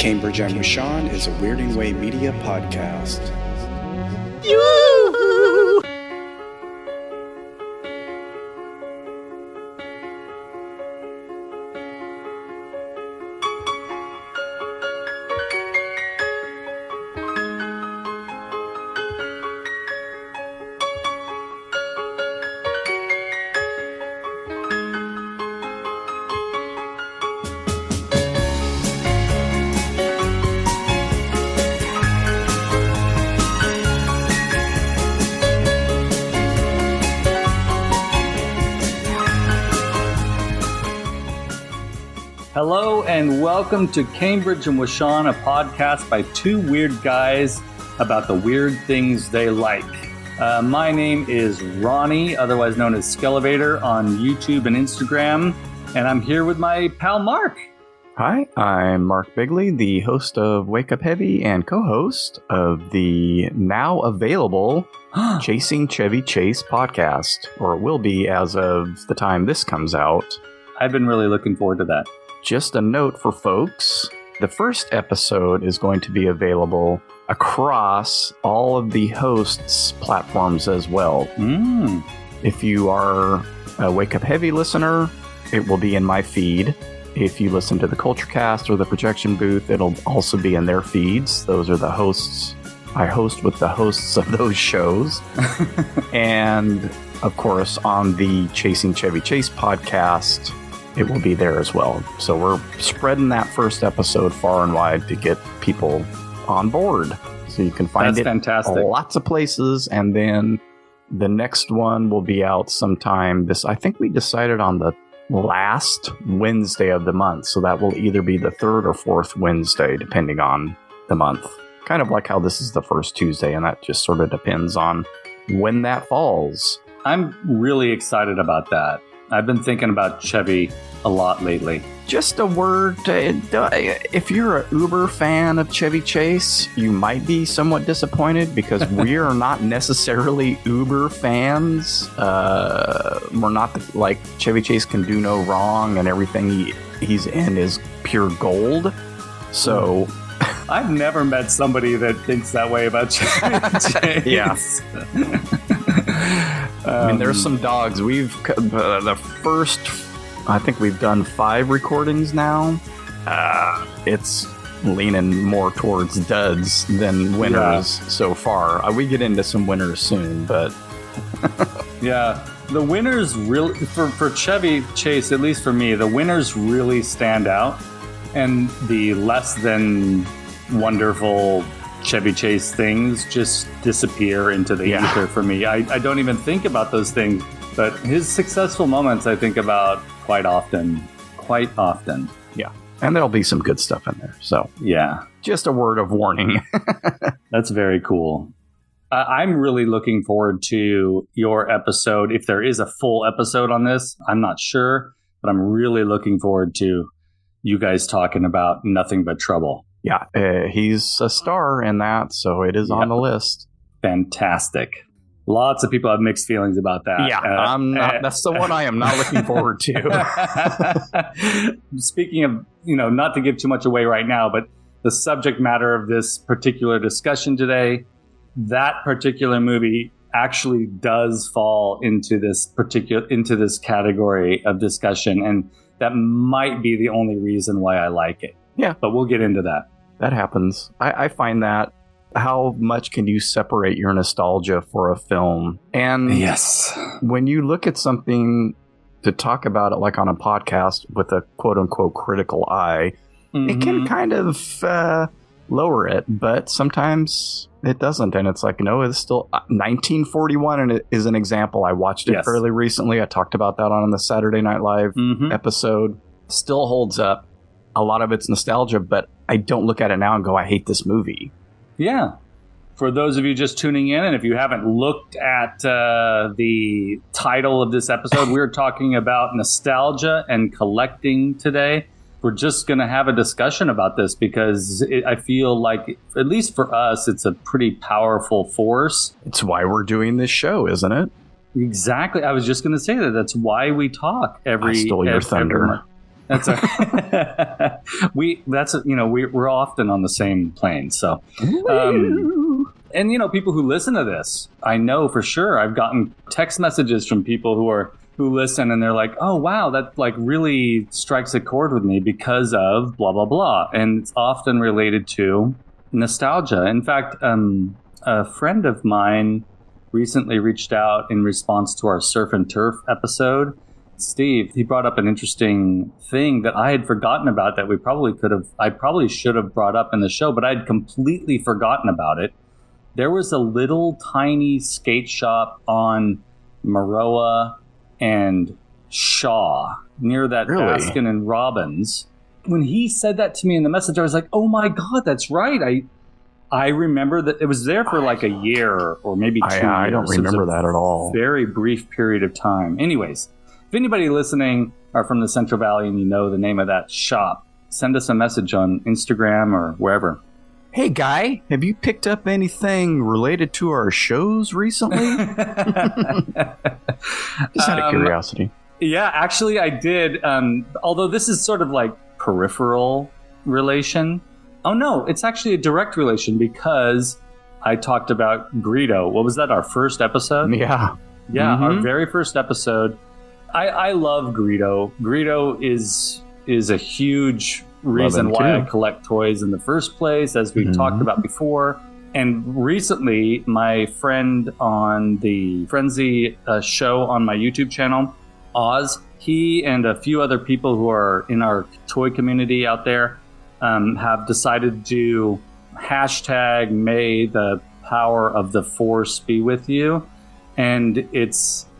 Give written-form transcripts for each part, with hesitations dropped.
Cambridge and with Sean is a Weirding Way Media podcast. Yoo-hoo! Hello and welcome to Cambridge and with Sean, a podcast by two weird guys about the weird things they like. My name is Ronnie, otherwise known as Skelevator on YouTube and Instagram, and I'm here with my pal Mark. Hi, I'm Mark Bigley, the host of Wake Up Heavy and co-host of the now available Chasing Chevy Chase podcast, or it will be as of the time this comes out. I've been really looking forward to that. Just a note for folks, the first episode is going to be available across all of the hosts' platforms as well. If you are a Wake Up Heavy listener, it will be in my feed. If you listen to the Culture Cast or the Projection Booth, it'll also be in their feeds. Those are the hosts. I host with the hosts of those shows. And, of course, on the Chasing Chevy Chase podcast, it will be there as well. So we're spreading that first episode far and wide to get people on board. So you can find it fantastic. Lots of places. And then the next one will be out sometime I think we decided on the last Wednesday of the month. So that will either be the third or fourth Wednesday, depending on the month. Kind of like how this is the first Tuesday, and that just sort of depends on when that falls. I'm really excited about that. I've been thinking about Chevy a lot lately. Just a word, if you're an Uber fan of Chevy Chase, you might be somewhat disappointed because we are not necessarily Uber fans. We're not like Chevy Chase can do no wrong and everything he's in is pure gold. So I've never met somebody that thinks that way about Chevy Chase. Yeah. I mean, there's some dogs. We've I think we've done 5 recordings now. It's leaning more towards duds than winners so far. We get into some winners soon, but yeah, the winners really for Chevy Chase, at least for me, the winners really stand out, and the less than wonderful Chevy Chase things just disappear into the ether for me. I don't even think about those things, but his successful moments I think about quite often. Yeah, and there'll be some good stuff in there. So yeah, just a word of warning. That's very cool. I'm really looking forward to your episode. If there is a full episode on this, I'm not sure, but I'm really looking forward to you guys talking about Nothing But Trouble. Yeah, he's a star in that, so it is on the list. Fantastic. Lots of people have mixed feelings about that. Yeah, I'm not. That's the one I am not looking forward to. Speaking of, not to give too much away right now, but the subject matter of this particular discussion today, that particular movie actually does fall into this category of discussion, and that might be the only reason why I like it. Yeah. But we'll get into that. That happens. I find that how much can you separate your nostalgia for a film? And yes, when you look at something to talk about it like on a podcast with a quote unquote critical eye, it can kind of lower it, but sometimes it doesn't. And it's like, no, it's still 1941 and it is an example. I watched it fairly recently. I talked about that on the Saturday Night Live episode. Still holds up. A lot of it's nostalgia, but I don't look at it now and go, I hate this movie. Yeah. For those of you just tuning in, and if you haven't looked at the title of this episode, we're talking about nostalgia and collecting today. We're just going to have a discussion about this because I feel like, at least for us, it's a pretty powerful force. It's why we're doing this show, isn't it? Exactly. I was just going to say that. That's why we talk every... I stole your thunder. That's we're often on the same plane. So, and people who listen to this, I know for sure. I've gotten text messages from people who listen, and they're like, "Oh wow, that like really strikes a chord with me because of blah blah blah," and it's often related to nostalgia. In fact, a friend of mine recently reached out in response to our surf and turf episode. Steve, he brought up an interesting thing that I had forgotten about that I probably should have brought up in the show, but I'd completely forgotten about it. There was a little tiny skate shop on Maroa and Shaw near that Baskin and Robbins. When he said that to me in the message, I was like, oh my God, that's right. I remember that it was there for like a year or maybe 2 years. I don't remember that at all. Very brief period of time. Anyways, if anybody listening are from the Central Valley and you know the name of that shop, send us a message on Instagram or wherever. Hey, Guy, have you picked up anything related to our shows recently? Just out of curiosity. Yeah, actually I did. Although this is sort of like peripheral relation. Oh, no, it's actually a direct relation because I talked about Greedo. What was that, our first episode? Yeah. Yeah, our very first episode. I love Greedo. Greedo is a huge reason why I collect toys in the first place, as we talked about before. And recently, my friend on the Frenzy show on my YouTube channel, Oz, he and a few other people who are in our toy community out there have decided to hashtag May the Power of the Force be with you. And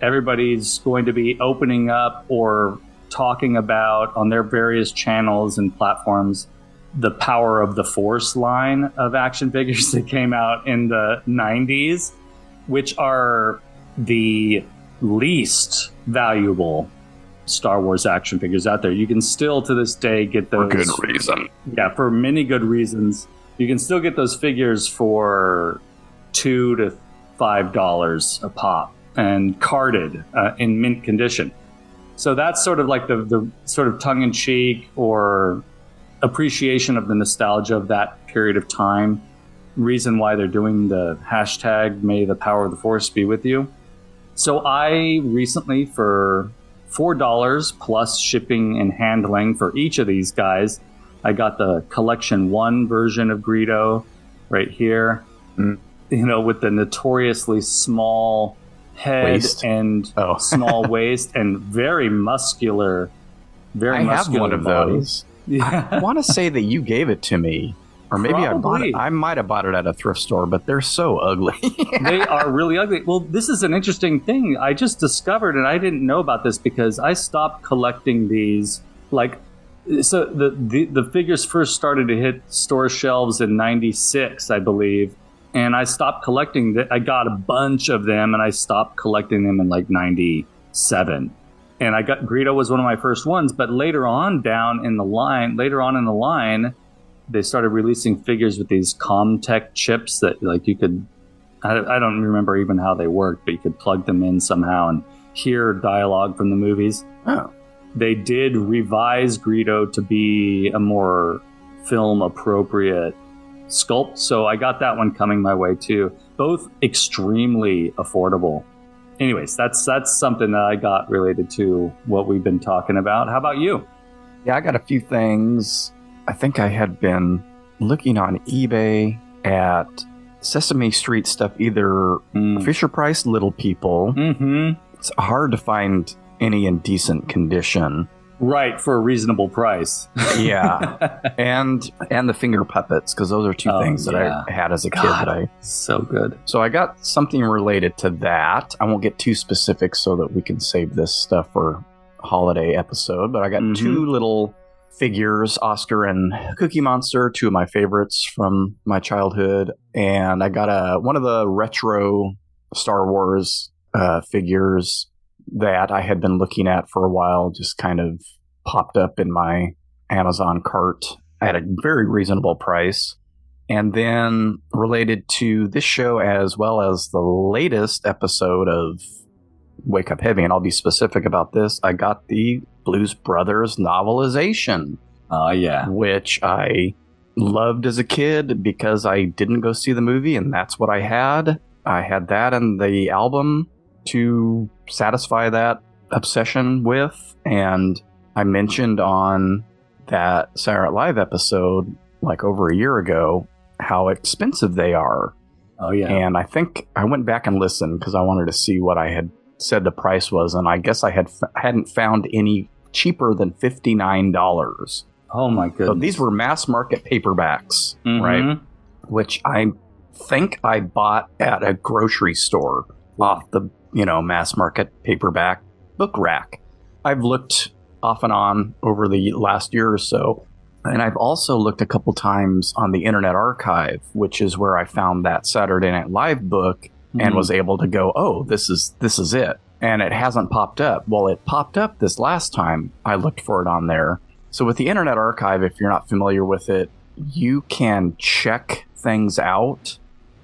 everybody's going to be opening up or talking about on their various channels and platforms the Power of the Force line of action figures that came out in the 90s, which are the least valuable Star Wars action figures out there. You can still to this day get those. For good reason. Yeah, for many good reasons. You can still get those figures for $2 to $5 a pop and carded in mint condition. So that's sort of like the sort of tongue-in-cheek or appreciation of the nostalgia of that period of time. Reason why they're doing the hashtag May the Power of the Force be with you. So I recently, for $4 plus shipping and handling for each of these guys, I got the Collection 1 version of Greedo right here. With the notoriously small head and small waist and very muscular I have one of body. Those. Yeah. I want to say that you gave it to me. Or maybe I bought it. I might have bought it at a thrift store, but they're so ugly. They are really ugly. Well, this is an interesting thing. I just discovered, and I didn't know about this because I stopped collecting these. So the figures first started to hit store shelves in '96, I believe, and I stopped collecting. I got a bunch of them, and I stopped collecting them in like '97. And I got Greedo was one of my first ones, but later on in the line, they started releasing figures with these Comtech chips that like you could, I don't remember even how they worked, but you could plug them in somehow and hear dialogue from the movies. Oh. They did revise Greedo to be a more film appropriate sculpt. So I got that one coming my way too. Both extremely affordable. Anyways, that's something that I got related to what we've been talking about. How about you? Yeah, I got a few things. I think I had been looking on eBay at Sesame Street stuff, either Fisher Price Little People. Mm-hmm. It's hard to find any in decent condition. Right, for a reasonable price. Yeah. And the finger puppets, because those are two things that I had as a kid. So good. So I got something related to that. I won't get too specific so that we can save this stuff for a holiday episode, but I got two little figures, Oscar and Cookie Monster, two of my favorites from my childhood. And I got one of the retro Star Wars figures that I had been looking at for a while, just kind of popped up in my Amazon cart at a very reasonable price. And then related to this show, as well as the latest episode of wake up heavy, and I'll be specific about this. I got the Blues Brothers novelization. Oh, yeah. Which I loved as a kid because I didn't go see the movie, and that's what I had. I had that and the album to satisfy that obsession with. And I mentioned on that Saturday Night Live episode, like over a year ago, how expensive they are. Oh, yeah. And I think I went back and listened because I wanted to see what I had said the price was. And I guess I hadn't found any cheaper than $59. Oh, my goodness. So these were mass market paperbacks, right? Which I think I bought at a grocery store off the, mass market paperback book rack. I've looked off and on over the last year or so. And I've also looked a couple times on the Internet Archive, which is where I found that Saturday Night Live book and was able to go, oh, this is it. And it hasn't popped up. Well, it popped up this last time I looked for it on there. So with the Internet Archive, if you're not familiar with it, you can check things out.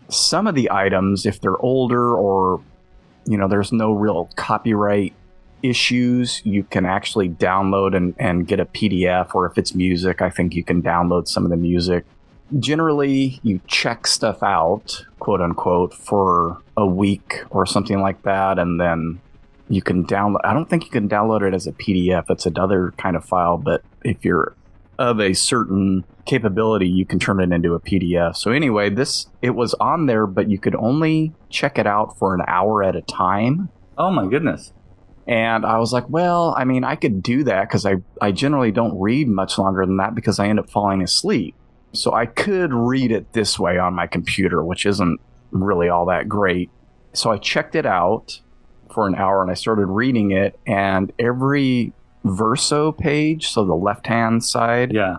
Some of the items, if they're older or, there's no real copyright issues, you can actually download and get a PDF, or if it's music, I think you can download some of the music. Generally, you check stuff out, quote unquote, for a week or something like that, and then you can download. I don't think you can download it as a PDF. It's another kind of file, but if you're of a certain capability, you can turn it into a PDF. So anyway, it was on there, but you could only check it out for an hour at a time. Oh my goodness. And I was like, well, I mean, I could do that because I generally don't read much longer than that because I end up falling asleep. So I could read it this way on my computer, which isn't really all that great. So I checked it out for an hour and I started reading it, and every verso page, so the left-hand side, yeah,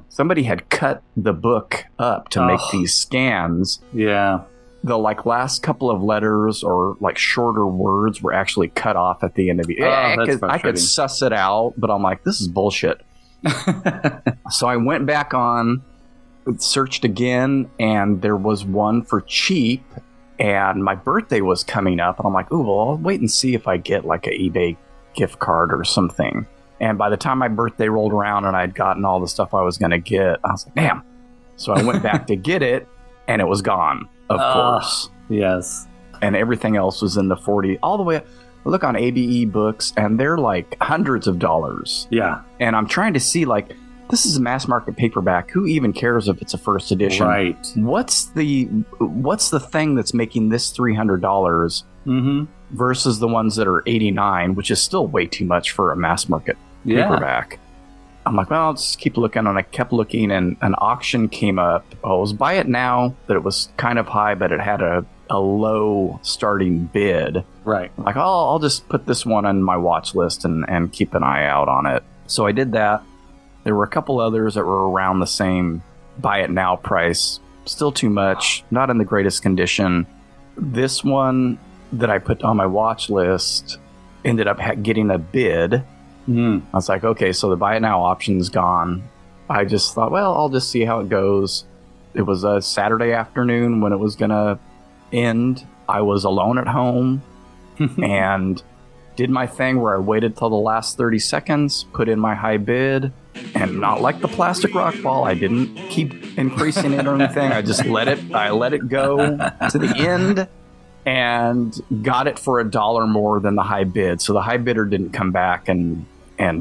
somebody had cut the book up to make these scans. Yeah. The last couple of letters or shorter words were actually cut off at the end of it. I could suss it out, but I'm like, this is bullshit. So I went back on, searched again, and there was one for cheap, and my birthday was coming up, and I'm like, ooh, well, I'll wait and see if I get like an eBay gift card or something. And by the time my birthday rolled around and I'd gotten all the stuff I was going to get, I was like, damn. So I went back to get it, and it was gone. Of course. Yes. And everything else was in the 40, all the way up. Look on ABE books, and they're like hundreds of dollars. Yeah. And I'm trying to see, this is a mass market paperback. Who even cares if it's a first edition? Right. What's the thing that's making this $300 versus the ones that are $89, which is still way too much for a mass market paperback? I'm like, well, I'll just keep looking, and I kept looking, and an auction came up. Oh, it was Buy It Now, that it was kind of high, but it had a low starting bid. Right. I'm like, oh, I'll just put this one on my watch list and keep an eye out on it. So I did that. There were a couple others that were around the same Buy It Now price. Still too much, not in the greatest condition. This one that I put on my watch list ended up getting a bid. I was like, okay, so the Buy It Now option's gone. I just thought, well, I'll just see how it goes. It was a Saturday afternoon when it was going to end. I was alone at home and did my thing where I waited till the last 30 seconds, put in my high bid, and not like the plastic rock ball, I didn't keep increasing it or anything. I just let it go to the end and got it for $1 more than the high bid. So the high bidder didn't come back and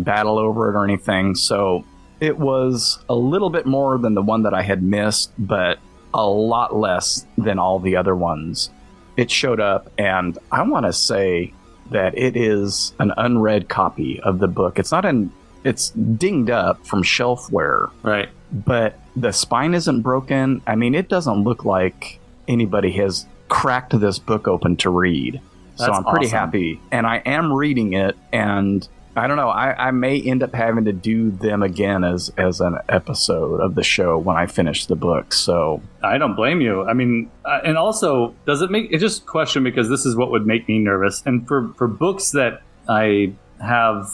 battle over it or anything. So it was a little bit more than the one that I had missed, but a lot less than all the other ones. It showed up, and I want to say that it is an unread copy of the book. It's dinged up from shelf wear. Right. But the spine isn't broken. I mean, it doesn't look like anybody has cracked this book open to read. So I'm pretty happy. And I am reading it, and I don't know, I may end up having to do them again as an episode of the show when I finish the book. So I don't blame you. I mean, and also, does it make it just question, because this is what would make me nervous. And for books that I have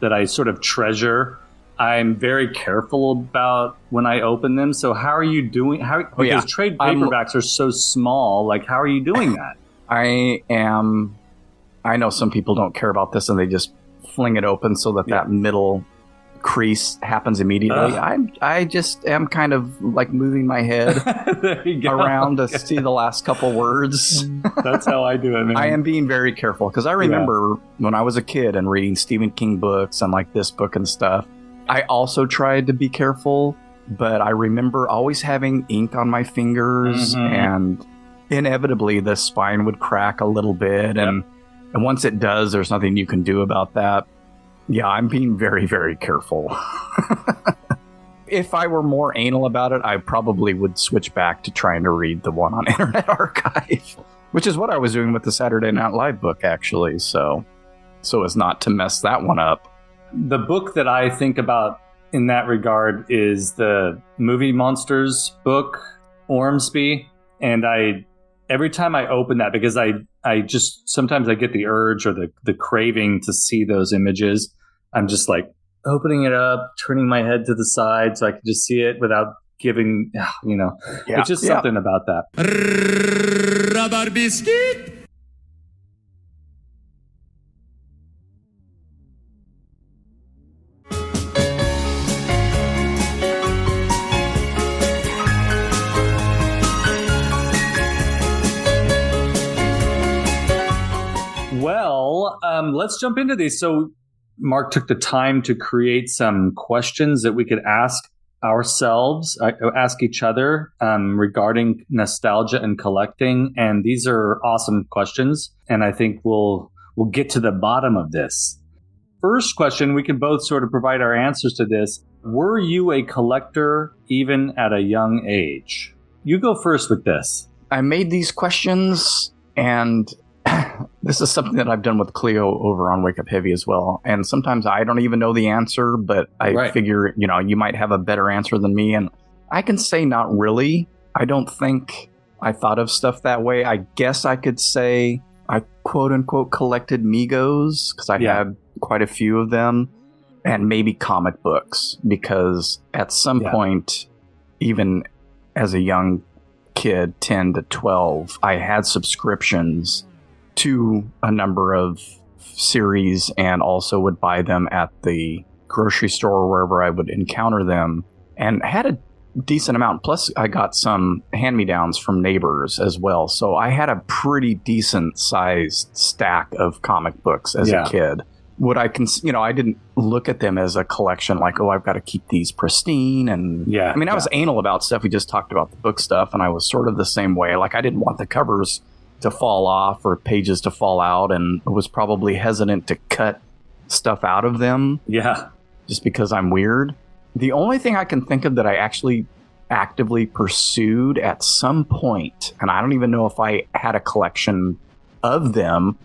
that I sort of treasure, I'm very careful about when I open them. So how are you doing? Because trade paperbacks are so small. Like, how are you doing that? I am I know some people don't care about this and they just fling it open so that that middle crease happens immediately. I just am kind of like moving my head around to see the last couple words. That's how I do it, man. I am being very careful because I remember when I was a kid and reading Stephen King books and like this book and stuff, I also tried to be careful, but I remember always having ink on my fingers and inevitably the spine would crack a little bit. And once it does, there's nothing you can do about that. Yeah, I'm being very, very careful. If I were more anal about it, I probably would switch back to trying to read the one on Internet Archive, which is what I was doing with the Saturday Night Live book, actually. So as not to mess that one up. The book that I think about in that regard is the Movie Monsters book, Ormsby. And every time I open that, because I just, sometimes I get the urge or the craving to see those images. I'm just like opening it up, turning my head to the side so I can just see it without giving, it's just something about that. Rubber biscuit. Well, let's jump into these. So Mark took the time to create some questions that we could ask ourselves, ask each other regarding nostalgia and collecting. And these are awesome questions. And I think we'll get to the bottom of this. First question, we can both sort of provide our answers to this. Were you a collector even at a young age? You go first with this. I made these questions, and this is something that I've done with Cleo over on Wake Up Heavy as well. And sometimes I don't even know the answer, but I figure, you might have a better answer than me. And I can say not really. I don't think I thought of stuff that way. I guess I could say I quote unquote collected Migos because I had quite a few of them, and maybe comic books, because at some point, even as a young kid, 10 to 12, I had subscriptions to a number of series and also would buy them at the grocery store or wherever I would encounter them, and had a decent amount. Plus, I got some hand-me-downs from neighbors as well. So I had a pretty decent sized stack of comic books as a kid. Would I I didn't look at them as a collection like, oh, I've got to keep these pristine. And I mean, I was anal about stuff. We just talked about the book stuff, and I was sort of the same way. Like, I didn't want the covers to fall off or pages to fall out, and was probably hesitant to cut stuff out of them. Yeah. Just because I'm weird. The only thing I can think of that I actually actively pursued at some point, and I don't even know if I had a collection of them,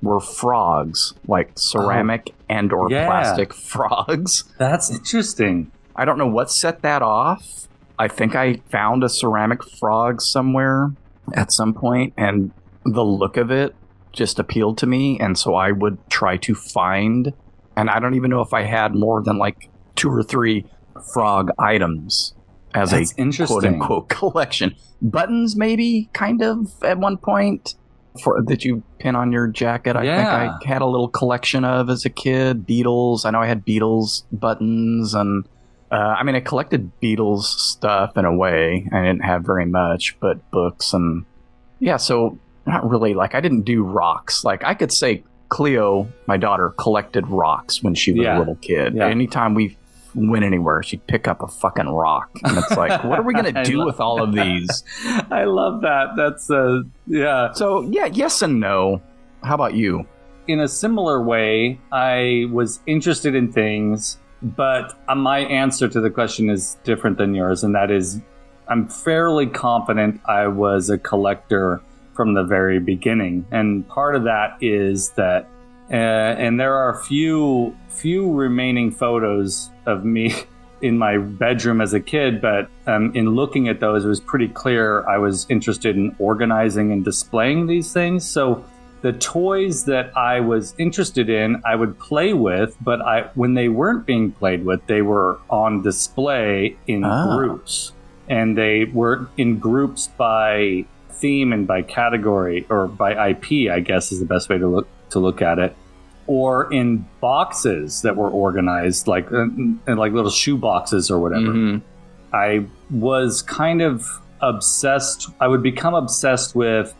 were frogs, like ceramic and or plastic frogs. That's interesting. I don't know what set that off. I think I found a ceramic frog somewhere at some point, and the look of it just appealed to me, and so I would try to find, and I don't even know if I had more than like 2 or 3 frog items as a quote-unquote collection. Buttons, maybe, kind of, at one point, that you pin on your jacket. I think I had a little collection of as a kid. Beatles. I know I had Beatles buttons, and I collected Beatles stuff in a way. I didn't have very much, but books and so not really. Like, I didn't do rocks. Like, I could say Cleo, my daughter, collected rocks when she was a little kid. Yeah. Anytime we went anywhere, she'd pick up a fucking rock, and it's like, what are we gonna do with all of these? I love that. That's So yes and no. How about you? In a similar way, I was interested in things, but my answer to the question is different than yours, and that is, I'm fairly confident I was a collector from the very beginning. And part of that is that and there are few remaining photos of me in my bedroom as a kid, but in looking at those, it was pretty clear I was interested in organizing and displaying these things. So the toys that I was interested in, I would play with, but when they weren't being played with, they were on display in groups. And they were in groups by theme and by category, or by IP, I guess is the best way to to look at it, or in boxes that were organized, like in like little shoe boxes or whatever. Mm-hmm. I was kind of obsessed. I would become obsessed with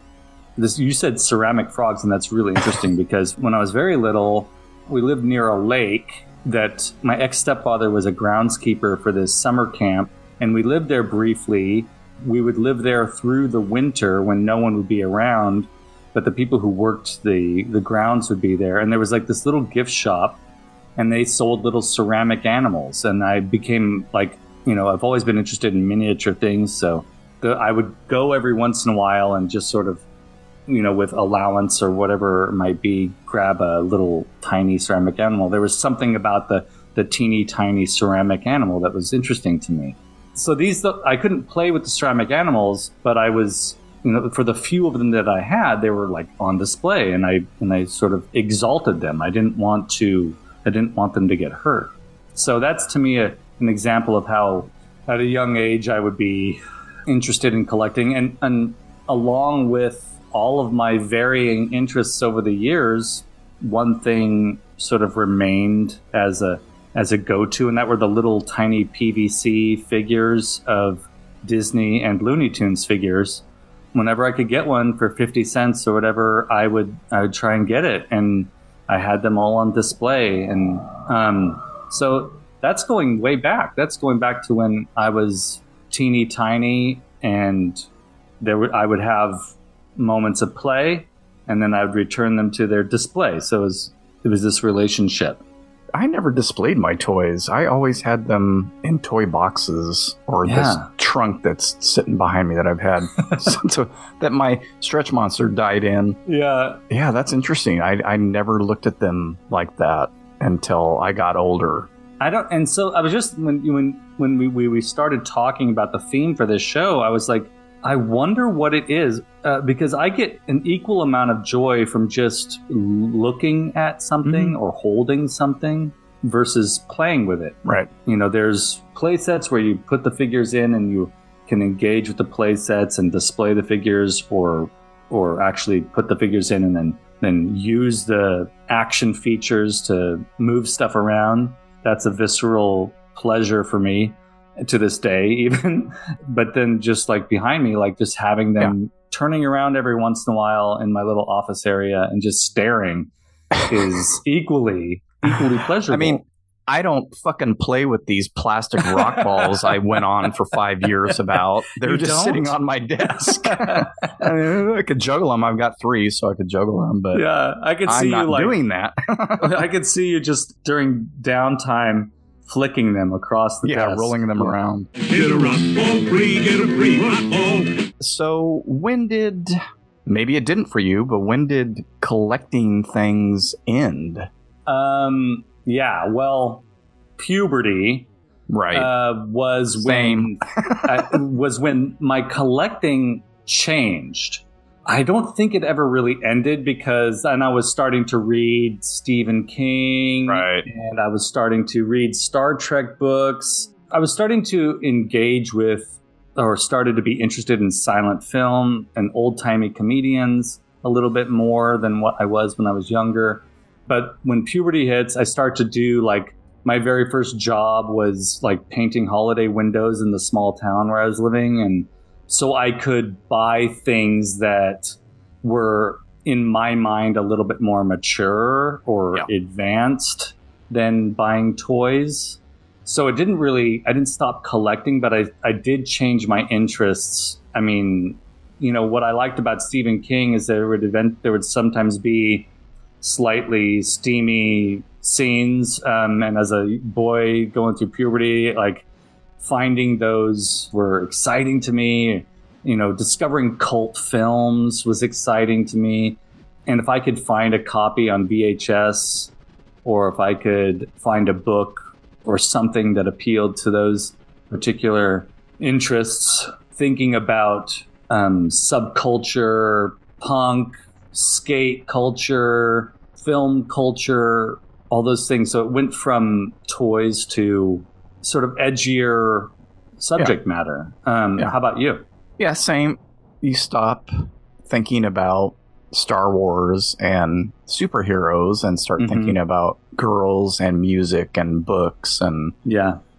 this. You said ceramic frogs, and that's really interesting because when I was very little, we lived near a lake that my ex-stepfather was a groundskeeper for this summer camp, and we lived there briefly. We would live there through the winter when no one would be around, but the people who worked the grounds would be there. And there was like this little gift shop, and they sold little ceramic animals. And I became like, I've always been interested in miniature things. So I would go every once in a while and just sort of, with allowance or whatever it might be, grab a little tiny ceramic animal. There was something about the teeny tiny ceramic animal that was interesting to me. So I couldn't play with the ceramic animals, but I was, for the few of them that I had, they were like on display, and I sort of exalted them. I didn't want them to get hurt. So that's to me an example of how at a young age I would be interested in collecting, and along with all of my varying interests over the years, one thing sort of remained as a go-to, and that were the little tiny PVC figures of Disney and Looney Tunes figures. Whenever I could get one for 50 cents or whatever, I would try and get it, and I had them all on display. And so that's going way back. That's going back to when I was teeny tiny, and I would have moments of play, and then I would return them to their display. So it was this relationship. I never displayed my toys. I always had them in toy boxes or this trunk that's sitting behind me that I've had that my Stretch Monster died in. Yeah. Yeah, that's interesting. I never looked at them like that until I got older. And so I was just, when we started talking about the theme for this show, I was like, I wonder what it is, because I get an equal amount of joy from just looking at something or holding something versus playing with it. Right. There's play sets where you put the figures in and you can engage with the play sets and display the figures, or actually put the figures in and then use the action features to move stuff around. That's a visceral pleasure for me to this day even. But then just like behind me, like just having them turning around every once in a while in my little office area and just staring is equally pleasurable. I mean, I don't fucking play with these plastic rock balls I went on for 5 years about. They're just sitting on my desk. I could juggle them. I've got 3, so I could juggle them. But yeah, I could see I'm you not like doing that. I could see you just during downtime flicking them across the desk. Rolling them around. Get a rock ball free, get a free rock ball. So when did, maybe it didn't for you, but when did collecting things end? Well, puberty was when my collecting changed. I don't think it ever really ended because I was starting to read Stephen King, right, and I was starting to read Star Trek books. I was starting to engage with, or started to be interested in silent film and old-timey comedians a little bit more than what I was when I was younger. But when puberty hits, I start to do like, my very first job was like painting holiday windows in the small town where I was living. And so I could buy things that were, in my mind, a little bit more mature or advanced than buying toys. So I didn't stop collecting, but I did change my interests. I mean, what I liked about Stephen King is there would sometimes be slightly steamy scenes. And as a boy going through puberty, like finding those were exciting to me. Discovering cult films was exciting to me. And if I could find a copy on VHS, or if I could find a book or something that appealed to those particular interests, thinking about subculture, punk, skate culture, film culture, all those things. So it went from toys to sort of edgier subject matter. How about you? Yeah, same. You stop thinking about Star Wars and superheroes and start thinking about girls and music and books and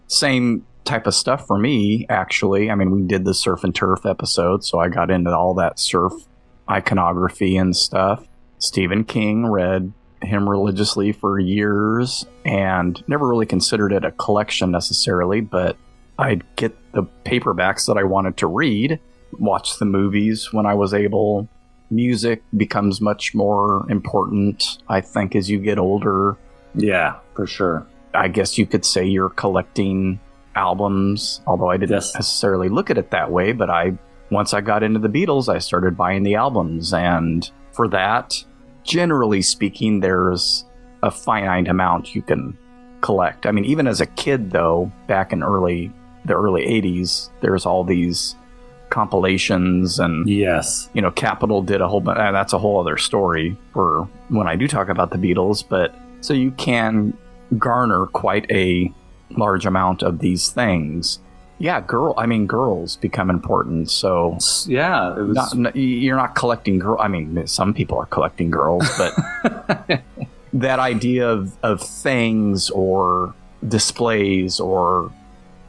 same type of stuff for me, actually. I mean, we did the surf and turf episode, so I got into all that surf iconography and stuff. Stephen King, read him religiously for years and never really considered it a collection necessarily, but I'd get the paperbacks that I wanted to read, watch the movies when I was able. Music becomes much more important, I think, as you get older. Yeah, for sure. I guess you could say you're collecting albums, although I didn't necessarily look at it that way. But once I got into the Beatles, I started buying the albums. And for that, generally speaking, there's a finite amount you can collect. I mean, even as a kid, though, back in the early 80s, there's all these compilations and Capitol did a whole bunch. That's a whole other story for when I do talk about the Beatles, but so you can garner quite a large amount of these things. Girls become important. So you're not collecting girls. I mean, some people are collecting girls, but that idea of things or displays or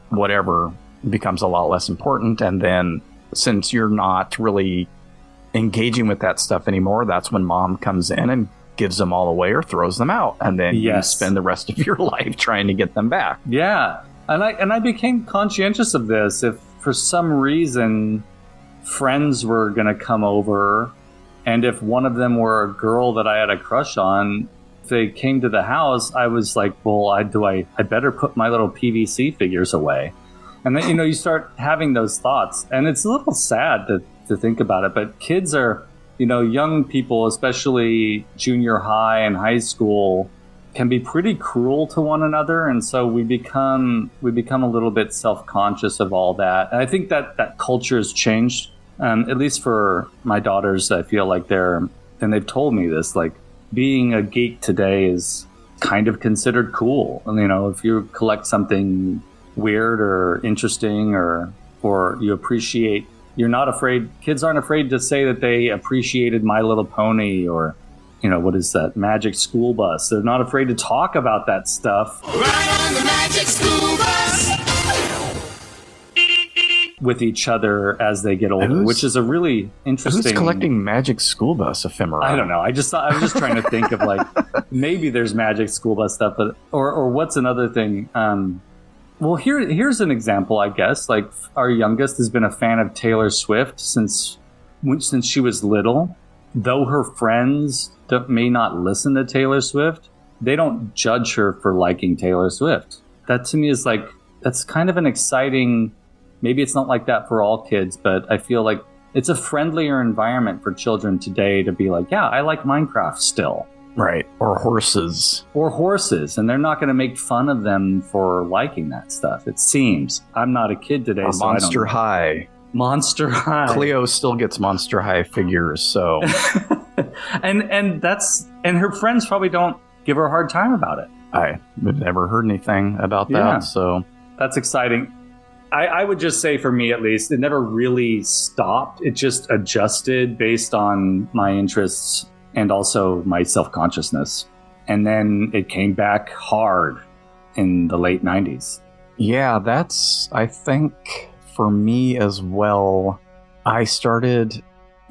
whatever becomes a lot less important. And then since you're not really engaging with that stuff anymore, that's when mom comes in and gives them all away or throws them out. And then you spend the rest of your life trying to get them back. Yeah. And I became conscientious of this. If for some reason friends were going to come over, and if one of them were a girl that I had a crush on, if they came to the house, I was like, well, I better put my little PVC figures away. And then, you start having those thoughts. And it's a little sad to think about it. But kids are, young people, especially junior high and high school, can be pretty cruel to one another. And so we become a little bit self-conscious of all that. And I think that culture has changed, at least for my daughters. I feel like and they've told me this, like being a geek today is kind of considered cool. And, if you collect something weird or interesting or you appreciate, kids aren't afraid to say that they appreciated My Little Pony or what is that, Magic School Bus. They're not afraid to talk about that stuff. Ride on the Magic School Bus with each other as they get older, which is a really interesting. Who's collecting Magic School Bus ephemera? I don't know. I was just trying to think of like maybe there's Magic School Bus stuff, but or what's another thing? Well, here's an example, I guess. Like our youngest has been a fan of Taylor Swift since she was little. Though her friends may not listen to Taylor Swift, they don't judge her for liking Taylor Swift. That to me is like, that's kind of an exciting, maybe it's not like that for all kids, but I feel like it's a friendlier environment for children today to be like, yeah, I like Minecraft still. Right. Or horses. And they're not going to make fun of them for liking that stuff. It seems. I'm not a kid today. Or so Monster High. Monster High. Cleo still gets Monster High figures, so. and her friends probably don't give her a hard time about it. I have never heard anything about that, so. That's exciting. I would just say, for me at least, it never really stopped. It just adjusted based on my interests and also my self-consciousness. And then it came back hard in the late 90s. Yeah, that's, I think, for me as well, I started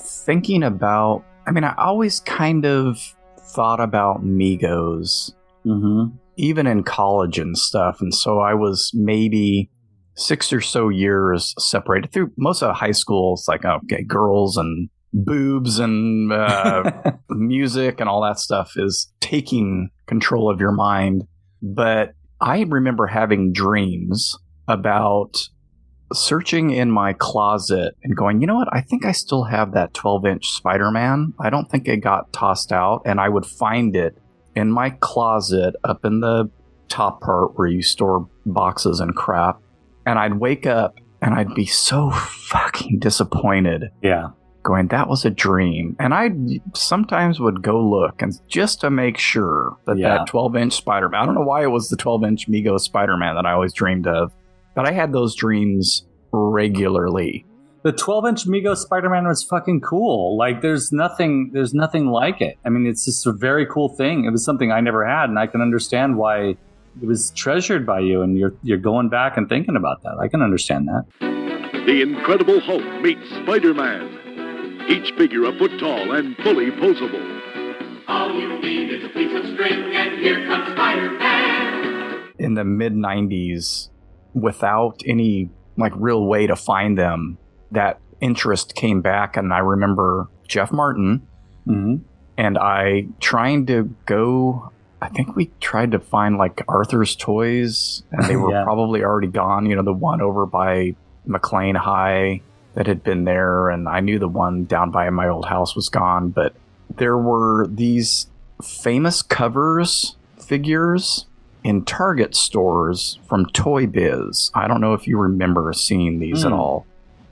thinking about, I always kind of thought about Migos, even in college and stuff. And so I was maybe 6 or so years separated through most of high school. It's like, okay, girls and boobs and music and all that stuff is taking control of your mind. But I remember having dreams about searching in my closet and going, you know what? I think I still have that 12-inch Spider-Man. I don't think it got tossed out. And I would find it in my closet up in the top part where you store boxes and crap. And I'd wake up and I'd be so fucking disappointed. Yeah. Going, that was a dream. And I sometimes would go look and just to make sure that that 12-inch Spider-Man, I don't know why it was the 12-inch Migos Spider-Man that I always dreamed of, but I had those dreams regularly. The 12-inch Mego Spider-Man was fucking cool. Like, there's nothing like it. I mean, it's just a very cool thing. It was something I never had, and I can understand why it was treasured by you, and you're going back and thinking about that. I can understand that. The Incredible Hulk meets Spider-Man. Each figure a foot tall and fully posable. All you need is a piece of string, and here comes Spider-Man. In the mid-90s, without any like real way to find them, that interest came back, and I remember Jeff Martin and I trying to go. I think we tried to find like Arthur's Toys, and they were probably already gone. You know, the one over by McLean High that had been there, and I knew the one down by my old house was gone. But there were these famous covers figures in Target stores from Toy Biz. I don't know if you remember seeing these at all.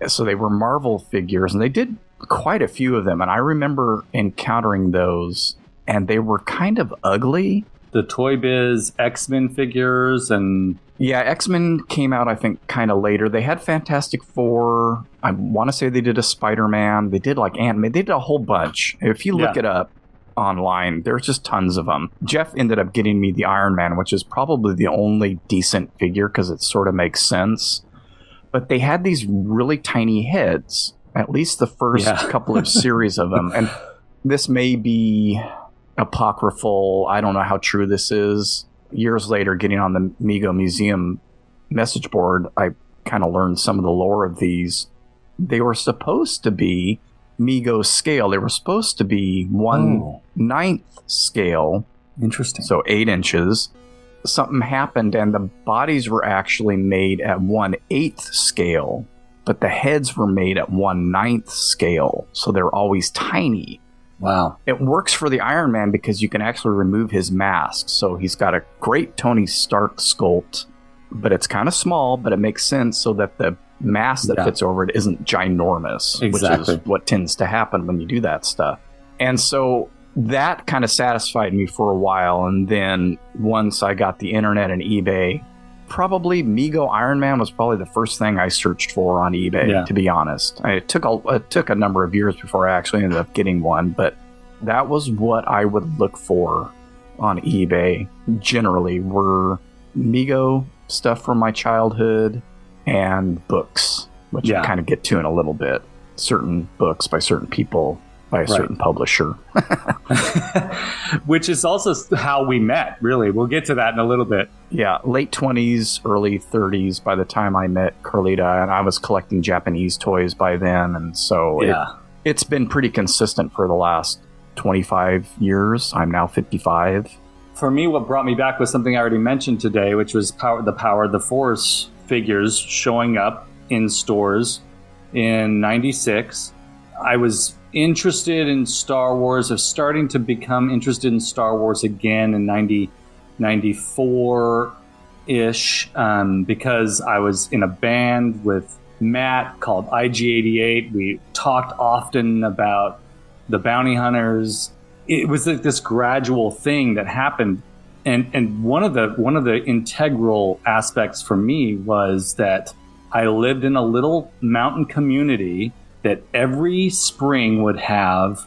So they were Marvel figures, and they did quite a few of them. And I remember encountering those, and they were kind of ugly. The Toy Biz X-Men figures and... Yeah, X-Men came out, I think, kind of later. They had Fantastic Four. I want to say they did a Spider-Man. They did like Ant-Man. They did a whole bunch. If you look it up online, there's just tons of them. Jeff ended up getting me the Iron Man, which is probably the only decent figure because it sort of makes sense. But they had these really tiny heads, at least the first couple of series of them. And this may be apocryphal. I don't know how true this is. Years later, getting on the Mego Museum message board, I kind of learned some of the lore of these. They were supposed to be Mego scale. They were supposed to be 1/9 scale. Interesting. So 8 inches. Something happened, and the bodies were actually made at 1/8 scale, but the heads were made at 1/9 scale. So they're always tiny. Wow. It works for the Iron Man because you can actually remove his mask. So he's got a great Tony Stark sculpt, but it's kind of small, but it makes sense so that the mask that fits over it isn't ginormous, which is what tends to happen when you do that stuff. And so that kind of satisfied me for a while. And then once I got the internet and eBay, probably Mego Iron Man was probably the first thing I searched for on eBay, to be honest. It took a number of years before I actually ended up getting one, but that was what I would look for on eBay. Generally were Mego stuff from my childhood and books, which we'll kind of get to in a little bit. Certain books by certain people by a certain publisher. Which is also how we met, really. We'll get to that in a little bit. Yeah, late 20s, early 30s by the time I met Carlita, and I was collecting Japanese toys by then, and so it's been pretty consistent for the last 25 years. I'm now 55. For me, what brought me back was something I already mentioned today, which was the Power of the Force figures showing up in stores in 96. I was interested in Star Wars, of starting to become interested in Star Wars again in 94-ish, because I was in a band with Matt called IG-88. We talked often about the bounty hunters. It was like this gradual thing that happened. And one of the integral aspects for me was that I lived in a little mountain community that every spring would have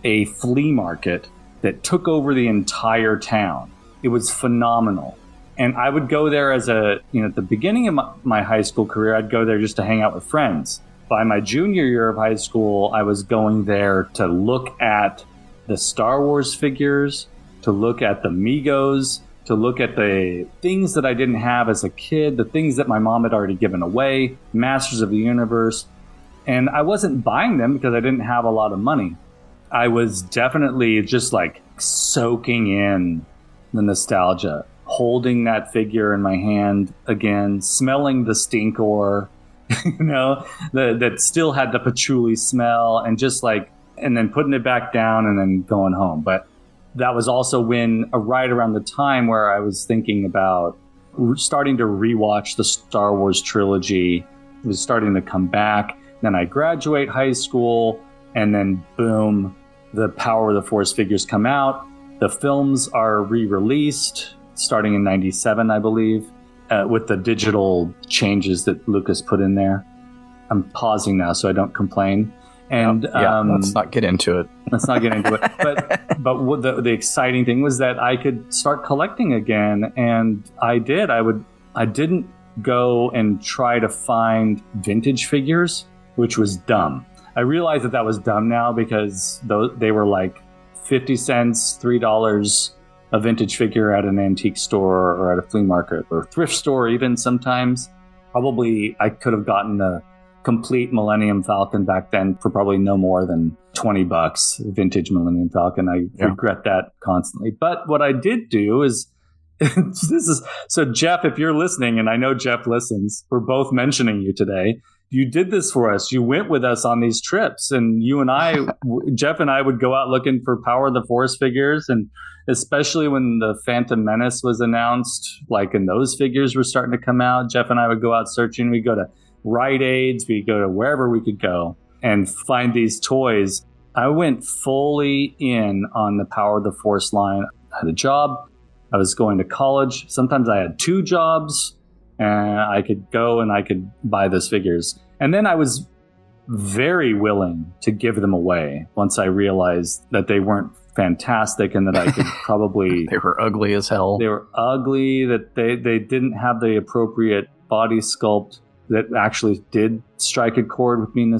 a flea market that took over the entire town. It was phenomenal. And I would go there at the beginning of my high school career, I'd go there just to hang out with friends. By my junior year of high school, I was going there to look at the Star Wars figures, to look at the Megos, to look at the things that I didn't have as a kid, the things that my mom had already given away, Masters of the Universe. And I wasn't buying them because I didn't have a lot of money. I was definitely just like soaking in the nostalgia, holding that figure in my hand again, smelling the stink ore, that still had the patchouli smell, and then putting it back down and then going home. But that was also right around the time where I was thinking about starting to rewatch the Star Wars trilogy. It was starting to come back. Then I graduate high school, and then boom, the Power of the Force figures come out. The films are re-released starting in 97, I believe, with the digital changes that Lucas put in there. I'm pausing now so I don't complain. And let's not get into it. Let's not get into it. But what the exciting thing was that I could start collecting again, and I did. I didn't go and try to find vintage figures, which was dumb. I realize that was dumb now because they were like 50 cents, $3 a vintage figure at an antique store or at a flea market or thrift store even sometimes. Probably I could have gotten a complete Millennium Falcon back then for probably no more than $20, vintage Millennium Falcon. I regret that constantly. But what I did do is, so Jeff, if you're listening, and I know Jeff listens, we're both mentioning you today. You did this for us. You went with us on these trips, and you and I, Jeff and I would go out looking for Power of the Force figures, and especially when the Phantom Menace was announced, like, and those figures were starting to come out, Jeff and I would go out searching. We'd go to Rite Aids, we go to wherever we could go and find these toys. I went fully in on the Power of the Force line. I had a job. I was going to college. Sometimes I had 2 jobs, and I could go and I could buy those figures. And then I was very willing to give them away once I realized that they weren't fantastic and that I could probably... They were ugly as hell. They were ugly, that they didn't have the appropriate body sculpt that actually did strike a chord with me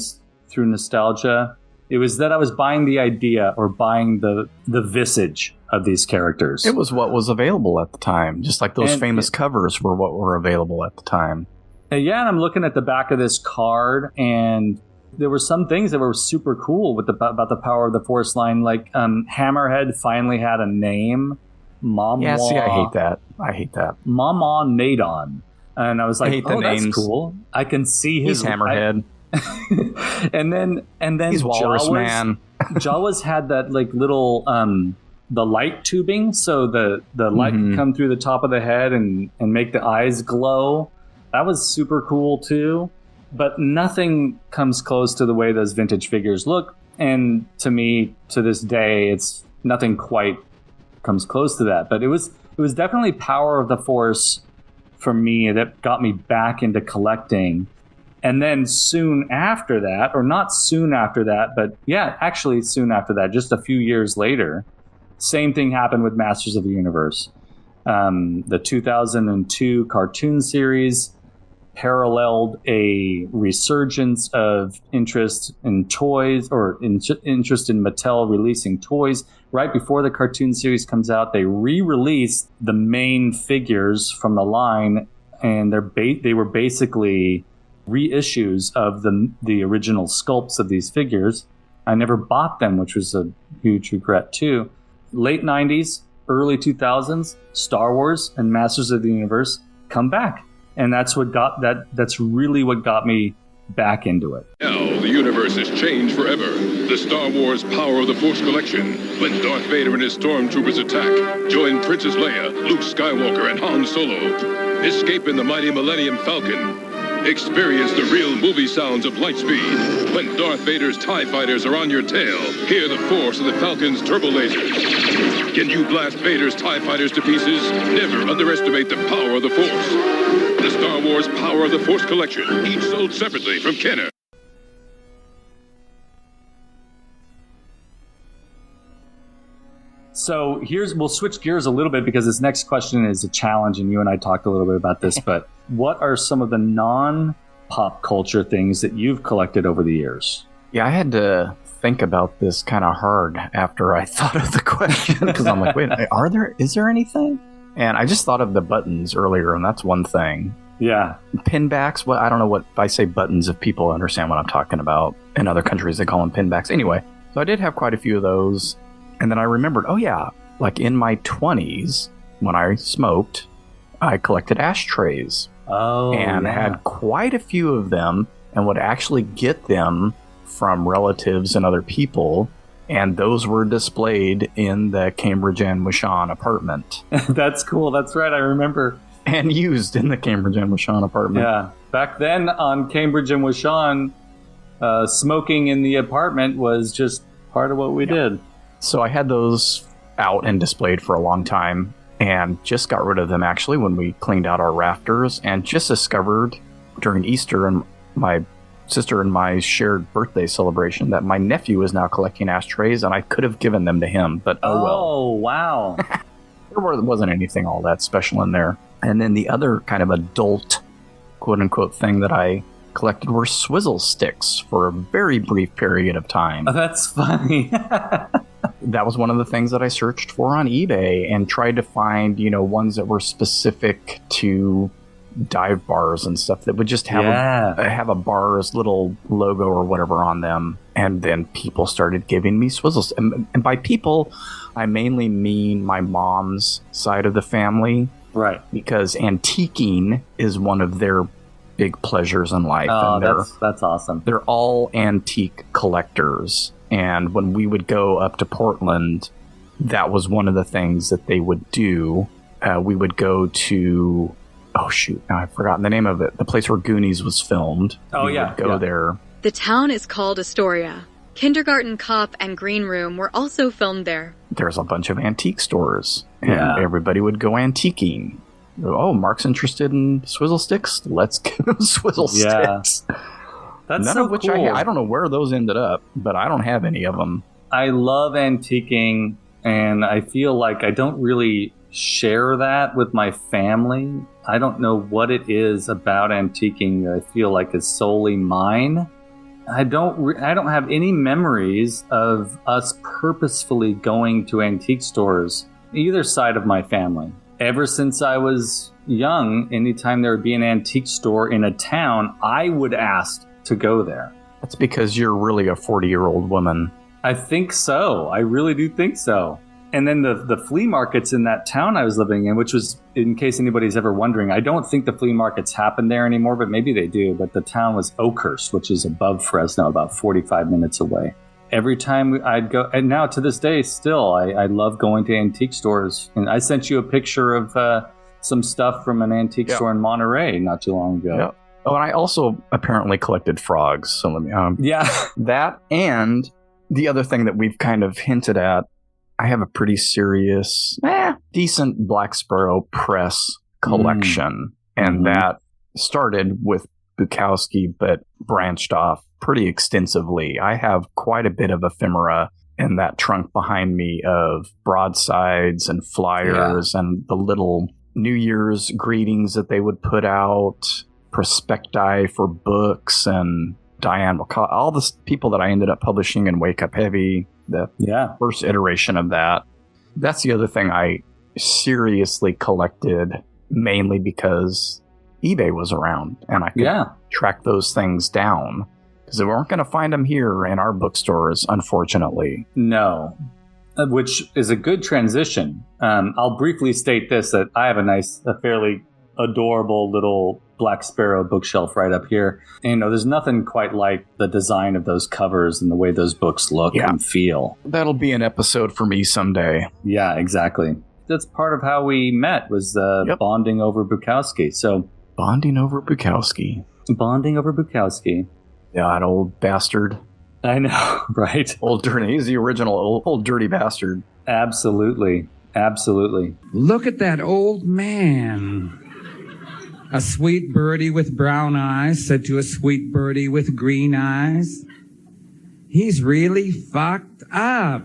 through nostalgia. It was that I was buying the idea or buying the visage of these characters. It was what was available at the time, just like those famous covers were what were available at the time. And I'm looking at the back of this card, and there were some things that were super cool about the Power of the Force line. Like Hammerhead finally had a name. Mama. Yeah, see, I hate that. Mama Nadon. And I was like, that's names. Cool. I can see his Hammerhead. and then he's Walrus Man. Jawas had that like little the light tubing, so the light could come through the top of the head and make the eyes glow. That was super cool too. But nothing comes close to the way those vintage figures look. And to me, to this day, it's nothing quite comes close to that. But it was definitely Power of the Force for me that got me back into collecting. And then soon after that, or not soon after that, but actually soon after that, just a few years later, same thing happened with Masters of the Universe. The 2002 cartoon series paralleled a resurgence of interest in toys, or interest in Mattel releasing toys. Right before the cartoon series comes out, they re-released the main figures from the line, and they were basically reissues of the original sculpts of these figures. I never bought them, which was a huge regret too. Late 90s, early 2000s, Star Wars and Masters of the Universe come back. And that's really what got me back into it. Now the universe has changed forever. The Star Wars Power of the Force collection. When Darth Vader and his stormtroopers attack, join Princess Leia, Luke Skywalker, and Han Solo. Escape in the mighty Millennium Falcon. Experience the real movie sounds of lightspeed. When Darth Vader's TIE fighters are on your tail, hear the force of the Falcon's turbo lasers. Can you blast Vader's TIE fighters to pieces? Never underestimate the power of the Force. The Star Wars Power of the Force collection, each sold separately from Kenner. So we'll switch gears a little bit because this next question is a challenge, and you and I talked a little bit about this, but what are some of the non-pop culture things that you've collected over the years? Yeah, I had to think about this kind of hard after I thought of the question, because I'm like, wait, is there anything? And I just thought of the buttons earlier, and that's one thing. Yeah. Pinbacks, I don't know what, if I say buttons, if people understand what I'm talking about. In other countries, they call them pinbacks. Anyway, so I did have quite a few of those. And then I remembered, like in my 20s, when I smoked, I collected ashtrays. And had quite a few of them, and would actually get them from relatives and other people. And those were displayed in the Cambridge and Wishon apartment. That's cool. That's right. I remember. And used in the Cambridge and Wishon apartment. Yeah. Back then on Cambridge and Wishon, smoking in the apartment was just part of what we did. So I had those out and displayed for a long time, and just got rid of them actually when we cleaned out our rafters, and just discovered during Easter in my sister and my shared birthday celebration that my nephew is now collecting ashtrays, and I could have given them to him, but oh well. Oh, wow. There wasn't anything all that special in there. And then the other kind of adult, quote-unquote, thing that I collected were swizzle sticks for a very brief period of time. Oh, that's funny. That was one of the things that I searched for on eBay and tried to find, ones that were specific to dive bars and stuff that would just have a bar's little logo or whatever on them. And then people started giving me swizzles. And by people, I mainly mean my mom's side of the family. Right. Because antiquing is one of their big pleasures in life. Oh, and that's awesome. They're all antique collectors. And when we would go up to Portland, that was one of the things that they would do. We would go to... Oh, shoot. Now I've forgotten the name of it. The place where Goonies was filmed. Oh, we would go there. The town is called Astoria. Kindergarten Cop and Green Room were also filmed there. There's a bunch of antique stores. And everybody would go antiquing. Oh, Mark's interested in swizzle sticks? Let's give him swizzle sticks. That's None so of which cool. I don't know where those ended up, but I don't have any of them. I love antiquing, and I feel like I don't really share that with my family. I don't know what it is about antiquing that I feel like is solely mine. I don't have any memories of us purposefully going to antique stores, either side of my family. Ever since I was young, anytime there would be an antique store in a town, I would ask to go there. That's because you're really a 40-year-old woman. I think so. I really do think so. And then the flea markets in that town I was living in, which was, in case anybody's ever wondering, I don't think the flea markets happen there anymore, but maybe they do. But the town was Oakhurst, which is above Fresno, about 45 minutes away. Every time I'd go, and now to this day, still, I love going to antique stores. And I sent you a picture of some stuff from an antique store in Monterey not too long ago. Yep. Oh, and I also apparently collected frogs. So let me, that, and the other thing that we've kind of hinted at, I have a pretty serious, decent Black Sparrow press collection. And that started with Bukowski, but branched off pretty extensively. I have quite a bit of ephemera in that trunk behind me of broadsides and flyers and the little New Year's greetings that they would put out, prospecti for books, and Diane McCall, all the people that I ended up publishing in Wake Up Heavy, the first iteration of that. That's the other thing I seriously collected, mainly because eBay was around and I could track those things down, because we weren't going to find them here in our bookstores, unfortunately. No, which is a good transition. I'll briefly state this, that I have a fairly adorable little Black Sparrow bookshelf right up here. And, there's nothing quite like the design of those covers and the way those books look and feel. That'll be an episode for me someday. Yeah, exactly. That's part of how we met, was bonding over Bukowski. So Bonding over Bukowski. Yeah, an old bastard. I know, right? Old dirty. He's the original old dirty bastard. Absolutely. Look at that old man. A sweet birdie with brown eyes said to a sweet birdie with green eyes, he's really fucked up.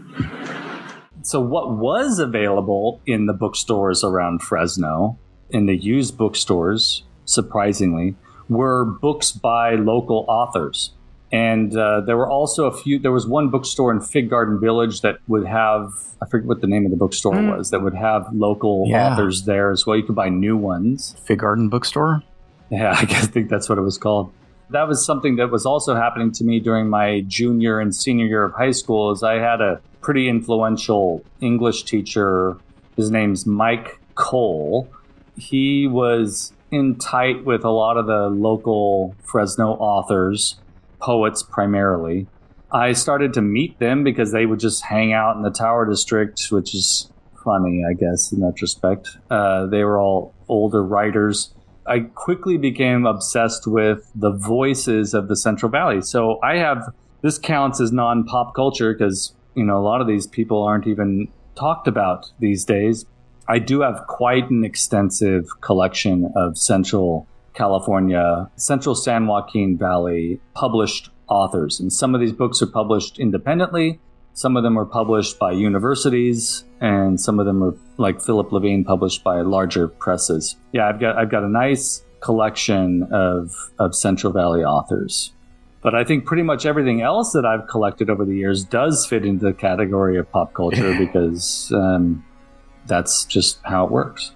So what was available in the bookstores around Fresno, in the used bookstores, surprisingly, were books by local authors. And there were also there was one bookstore in Fig Garden Village that would have, I forget what the name of the bookstore was, that would have local authors there as well. You could buy new ones. Fig Garden Bookstore? Yeah, I think that's what it was called. That was something that was also happening to me during my junior and senior year of high school, is I had a pretty influential English teacher. His name's Mike Cole. He was in tight with a lot of the local Fresno authors, poets primarily. I started to meet them because they would just hang out in the Tower District, which is funny, I guess, in retrospect. They were all older writers. I quickly became obsessed with the voices of the Central Valley. So this counts as non-pop culture because, a lot of these people aren't even talked about these days. I do have quite an extensive collection of Central California, Central San Joaquin Valley published authors. And some of these books are published independently. Some of them are published by universities, and some of them are, like Philip Levine, published by larger presses. Yeah, I've got a nice collection of Central Valley authors. But I think pretty much everything else that I've collected over the years does fit into the category of pop culture because that's just how it works.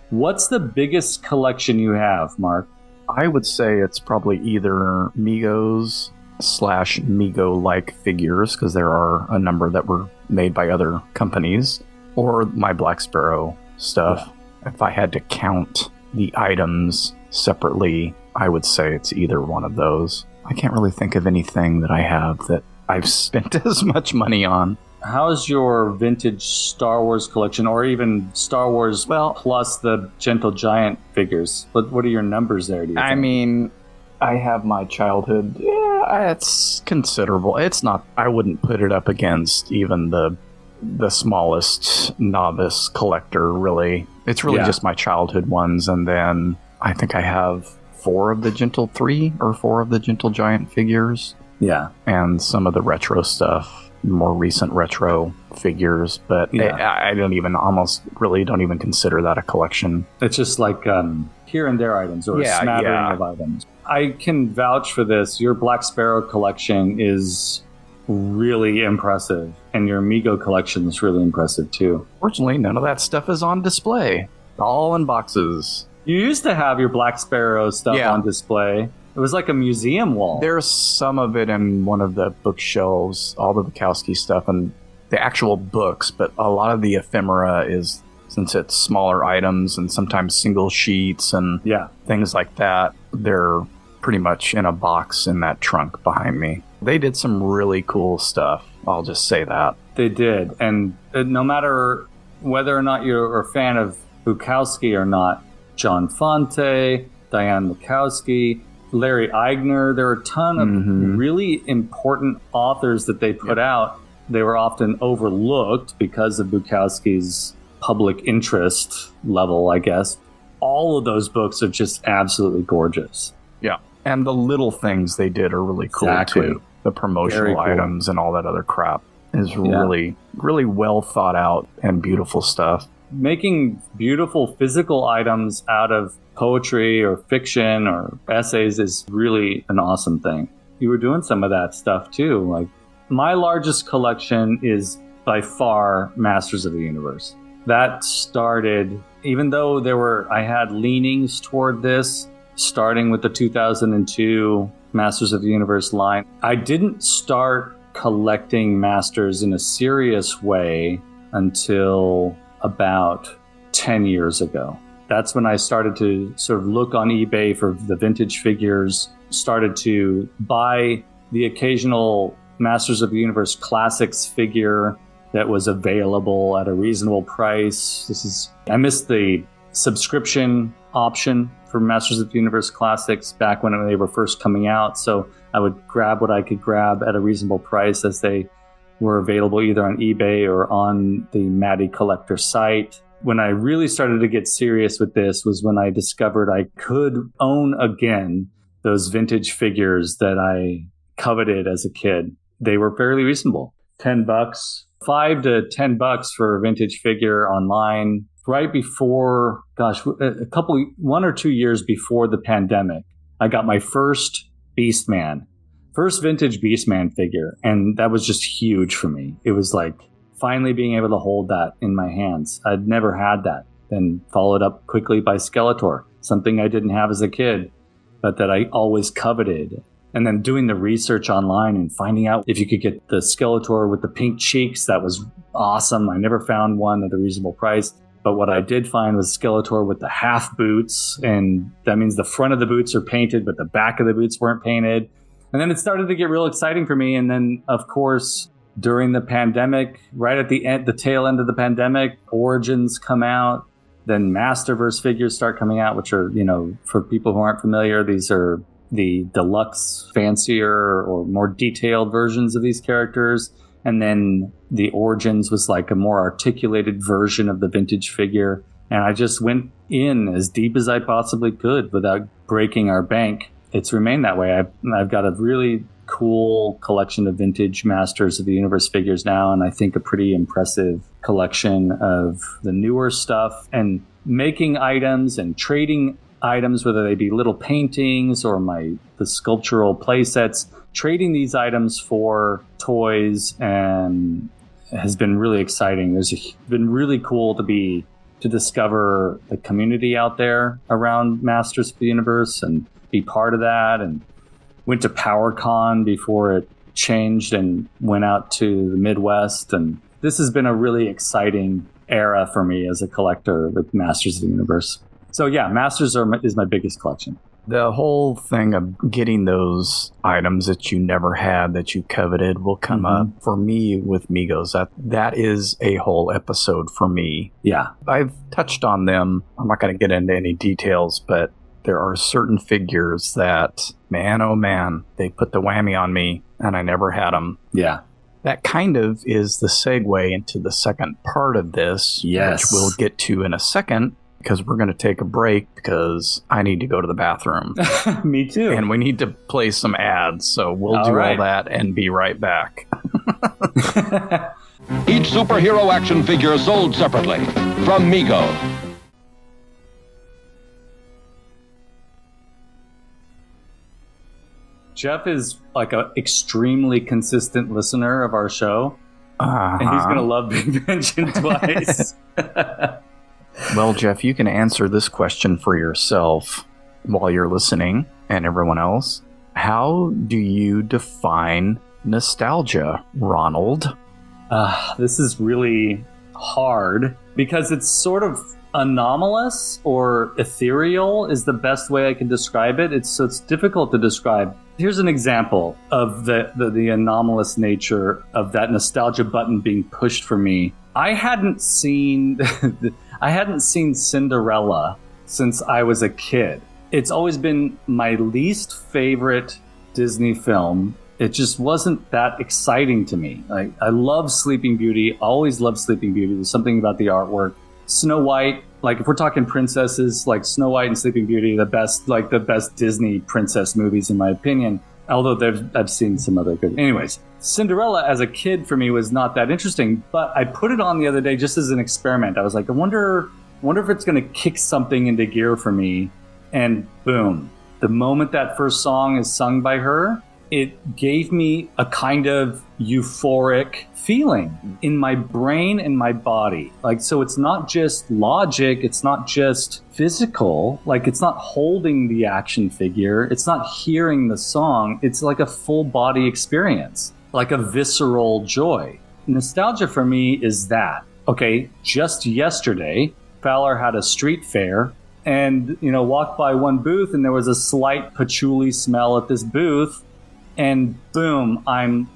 What's the biggest collection you have, Mark? I would say it's probably either Migos / Migo-like figures, because there are a number that were made by other companies, or my Black Sparrow stuff. Yeah. If I had to count the items separately, I would say it's either one of those. I can't really think of anything that I have that I've spent as much money on. How's your vintage Star Wars collection, or even Star Wars plus the Gentle Giant figures? What are your numbers there, do you think? I mean, I have my childhood. Yeah, it's considerable. It's not, I wouldn't put it up against even the smallest novice collector, really. It's really just my childhood ones, and then I think I have 4 of the Gentle Giant figures. Yeah. And some of the retro stuff. More recent retro figures, but I don't even consider that a collection. It's just like here and there items, or a smattering of items. I can vouch for this. Your Black Sparrow collection is really impressive, and your Amigo collection is really impressive too. Fortunately, none of that stuff is on display. All in boxes. You used to have your Black Sparrow stuff on display. It was like a museum wall. There's some of it in one of the bookshelves, all the Bukowski stuff and the actual books, but a lot of the ephemera is, since it's smaller items and sometimes single sheets and things like that, they're pretty much in a box in that trunk behind me. They did some really cool stuff, I'll just say that. They did, and no matter whether or not you're a fan of Bukowski or not, John Fonte, Diane Bukowski, Larry Eigner, there are a ton of really important authors that they put out. They were often overlooked because of Bukowski's public interest level, I guess. All of those books are just absolutely gorgeous. Yeah. And the little things they did are really cool too. The promotional items and all that other crap is really, really well thought out and beautiful stuff. Making beautiful physical items out of poetry or fiction or essays is really an awesome thing. You were doing some of that stuff too. Like, my largest collection is by far Masters of the Universe. That started, even though I had leanings toward this, starting with the 2002 Masters of the Universe line. I didn't start collecting Masters in a serious way until about 10 years ago. That's when I started to sort of look on eBay for the vintage figures, started to buy the occasional Masters of the Universe Classics figure that was available at a reasonable price. I missed the subscription option for Masters of the Universe Classics back when they were first coming out, so I would grab what I could grab at a reasonable price as they were available either on eBay or on the Matty Collector site. When I really started to get serious with this was when I discovered I could own again those vintage figures that I coveted as a kid. They were fairly reasonable. $10, $5 to $10 for a vintage figure online. Right before, 1 or 2 years before the pandemic, I got my first Beastman. First vintage Beastman figure, and that was just huge for me. It was like finally being able to hold that in my hands. I'd never had that. Then followed up quickly by Skeletor, something I didn't have as a kid, but that I always coveted. And then doing the research online and finding out if you could get the Skeletor with the pink cheeks, that was awesome. I never found one at a reasonable price. But what I did find was Skeletor with the half boots, and that means the front of the boots are painted, but the back of the boots weren't painted. And then it started to get real exciting for me. And then, of course, during the pandemic, right at the tail end of the pandemic, Origins come out. Then Masterverse figures start coming out, which are, for people who aren't familiar, these are the deluxe, fancier or more detailed versions of these characters. And then the Origins was like a more articulated version of the vintage figure. And I just went in as deep as I possibly could without breaking our bank. It's remained that way. I've got a really cool collection of vintage Masters of the Universe figures now, and I think a pretty impressive collection of the newer stuff, and making items and trading items, whether they be little paintings or the sculptural play sets, trading these items for toys, and has been really exciting. Been really cool to discover the community out there around Masters of the Universe and be part of that, and went to PowerCon before it changed and went out to the Midwest. And this has been a really exciting era for me as a collector with Masters of the Universe. So yeah, Masters is my biggest collection. The whole thing of getting those items that you never had, that you coveted, will come up for me with Migos. That is a whole episode for me. Yeah. I've touched on them. I'm not going to get into any details, but there are certain figures that, man, oh man, they put the whammy on me, and I never had them. Yeah. That kind of is the segue into the second part of this, yes, which we'll get to in a second, because we're going to take a break because I need to go to the bathroom. Me too. And we need to play some ads, so we'll do all that and be right back. Each superhero action figure sold separately from Mego. Jeff is like an extremely consistent listener of our show, and he's going to love being mentioned twice. Well, Jeff, you can answer this question for yourself while you're listening, and everyone else. How do you define nostalgia, Ronald? This is really hard because it's sort of anomalous or ethereal is the best way I can describe it. It's difficult to describe. Here's an example of the anomalous nature of that nostalgia button being pushed for me. I hadn't seen Cinderella since I was a kid. It's always been my least favorite Disney film. It just wasn't that exciting to me. I love Sleeping Beauty, always loved Sleeping Beauty. There's something about the artwork. Snow White, like if we're talking princesses, like Snow White and Sleeping Beauty, the best Disney princess movies in my opinion. Although I've seen some other good. Anyways, Cinderella as a kid for me was not that interesting, but I put it on the other day just as an experiment. I was like, I wonder if it's going to kick something into gear for me. And boom, the moment that first song is sung by her, it gave me a kind of euphoric feeling in my brain and my body. So it's not just logic, it's not just physical, it's not holding the action figure, it's not hearing the song, it's like a full body experience, like a visceral joy. Nostalgia for me is that. Okay, just yesterday, Fowler had a street fair and, walked by one booth and there was a slight patchouli smell at this booth. And boom,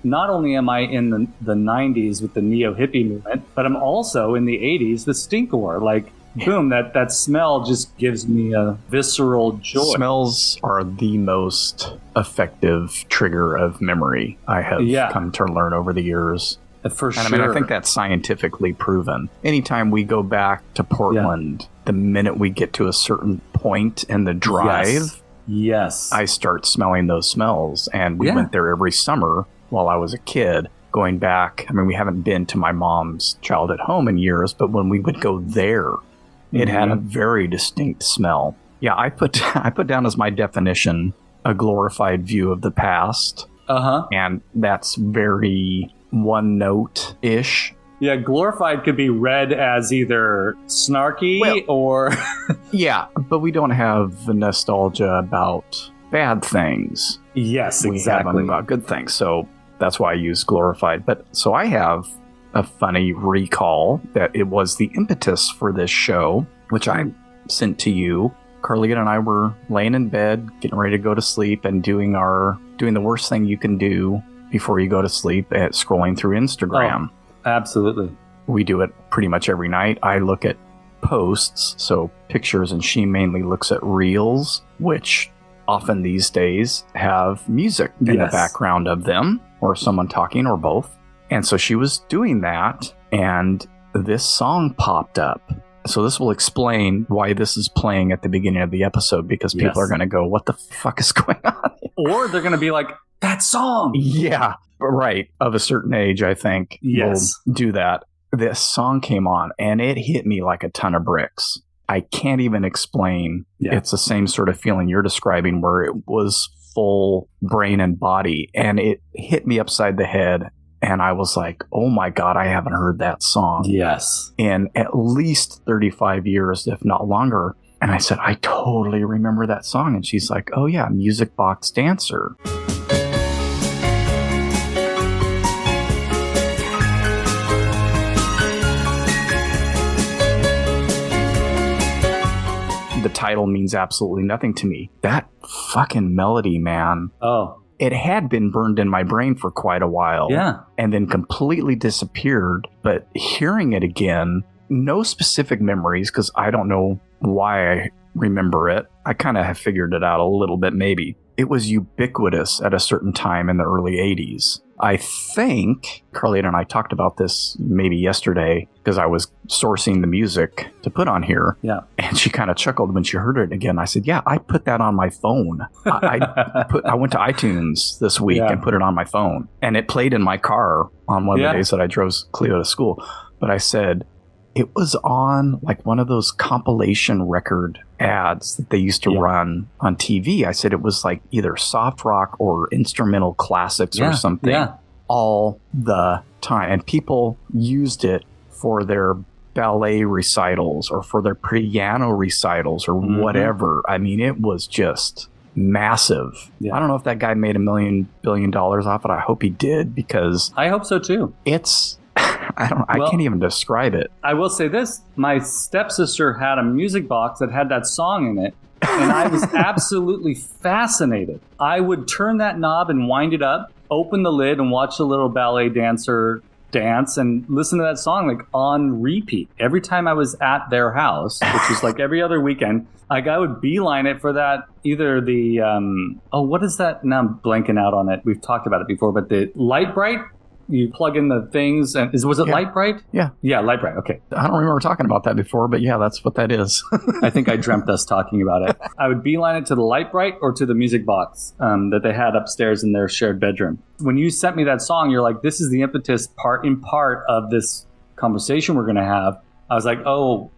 not only am I in the 90s with the neo-hippie movement, but I'm also in the 80s with Stinkor. Boom, that smell just gives me a visceral joy. Smells are the most effective trigger of memory, I have come to learn over the years. For sure. And I think that's scientifically proven. Anytime we go back to Portland, the minute we get to a certain point in the drive... Yes. I start smelling those smells, and we went there every summer while I was a kid, going back. We haven't been to my mom's childhood home in years, but when we would go there, it had a very distinct smell. Yeah, I put down as my definition a glorified view of the past. And that's very one note-ish. Yeah, glorified could be read as either snarky or... Yeah, but we don't have the nostalgia about bad things. Yes, we have them about good things, so that's why I use glorified. So I have a funny recall that it was the impetus for this show, which I sent to you. Carlita and I were laying in bed, getting ready to go to sleep, and doing the worst thing you can do before you go to sleep, at scrolling through Instagram. Oh. Absolutely. We do it pretty much every night. I look at posts, so pictures, and she mainly looks at reels, which often these days have music in the background of them, or someone talking, or both. And so she was doing that, and this song popped up. So this will explain why this is playing at the beginning of the episode, because people are going to go, what the fuck is going on? Or they're going to be like, that song. Yeah, right. Of a certain age, I think. Yes. Will do that. This song came on, and it hit me like a ton of bricks. I can't even explain. Yeah. It's the same sort of feeling you're describing, where it was full brain and body, and it hit me upside the head. And I was like, oh my God, I haven't heard that song in at least 35 years, if not longer. And I said, I totally remember that song. And she's like, oh yeah, Music Box Dancer. The title means absolutely nothing to me. That fucking melody, man. Oh. It had been burned in my brain for quite a while. Yeah. And then completely disappeared. But hearing it again, no specific memories, because I don't know why I remember it. I kind of have figured it out a little bit, maybe. It was ubiquitous at a certain time in the early 80s. I think Carlita and I talked about this maybe yesterday, because I was sourcing the music to put on here. Yeah. And she kind of chuckled when she heard it again. I said, yeah, I put that on my phone. I went to iTunes this week and put it on my phone. And it played in my car on one of the days that I drove Cleo to school. But I said, it was on like one of those compilation record ads that they used to run on TV. I said it was like either soft rock or instrumental classics or something all the time. And people used it for their ballet recitals or for their piano recitals or whatever. I mean, it was just massive. I don't know if that guy made $1 billion off it. I hope he did, because I hope so too. It's I can't even describe it. I will say this. My stepsister had a music box that had that song in it, and I was absolutely fascinated. I would turn that knob and wind it up, open the lid, and watch the little ballet dancer dance and listen to that song like on repeat. Every time I was at their house, which was like every other weekend, like I would beeline it for that, either the, what is that? Now I'm blanking out on it. We've talked about it before, but the Light Bright. You plug in the things, and was it Light Bright? Yeah. Yeah, Light Bright. Okay. I don't remember talking about that before, but yeah, that's what that is. I think I dreamt us talking about it. I would beeline it to the Light Bright or to the music box that they had upstairs in their shared bedroom. When you sent me that song, you're like, this is the impetus part of this conversation we're going to have. I was like, oh,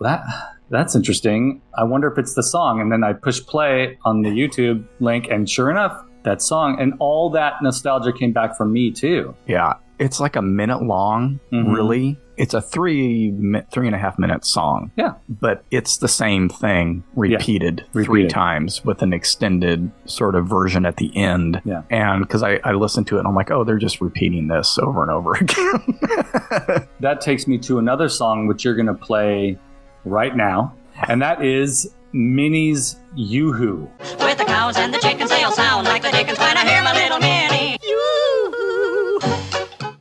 that's interesting. I wonder if it's the song. And then I pushed play on the YouTube link, and sure enough, that song and all that nostalgia came back for me too. Yeah. It's like a minute long, really. It's a 3.5 minute song. Yeah. But it's the same thing repeated 3 times with an extended sort of version at the end. Yeah. And because I listened to it and I'm like, oh, they're just repeating this over and over again. That takes me to another song which you're going to play right now. And that is Minnie's Yoo-Hoo. With the cows and the chickens, they'll sound like the dickens when I hear my little Minnie.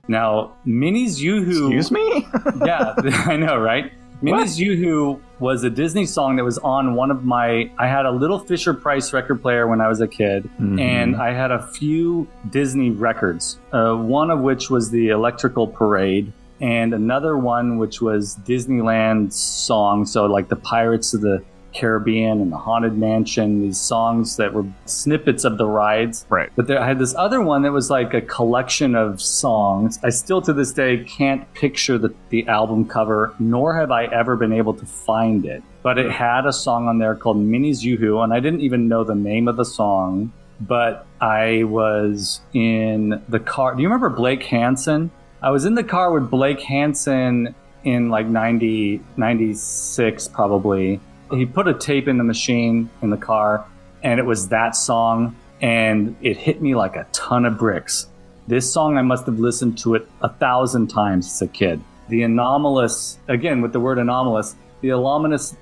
Now, Minnie's Yoo-Hoo... Excuse me? Yeah, I know, right? Minnie's Yoo-Hoo was a Disney song that was on one of my... I had a little Fisher-Price record player when I was a kid, and I had a few Disney records, one of which was the Electrical Parade, and another one which was Disneyland songs, so like the Pirates of the Caribbean and the Haunted Mansion, these songs that were snippets of the rides. Right. But I had this other one that was like a collection of songs. I still to this day can't picture the album cover, nor have I ever been able to find it. But it had a song on there called Minnie's Yoo-Hoo, and I didn't even know the name of the song, but I was in the car. Do you remember Blake Hansen? I was in the car with Blake Hansen in like 96 probably. He put a tape in the machine in the car, and it was that song, and it hit me like a ton of bricks. This song, I must have listened to it 1,000 times as a kid. The anomalous, again with the word anomalous, the anomalous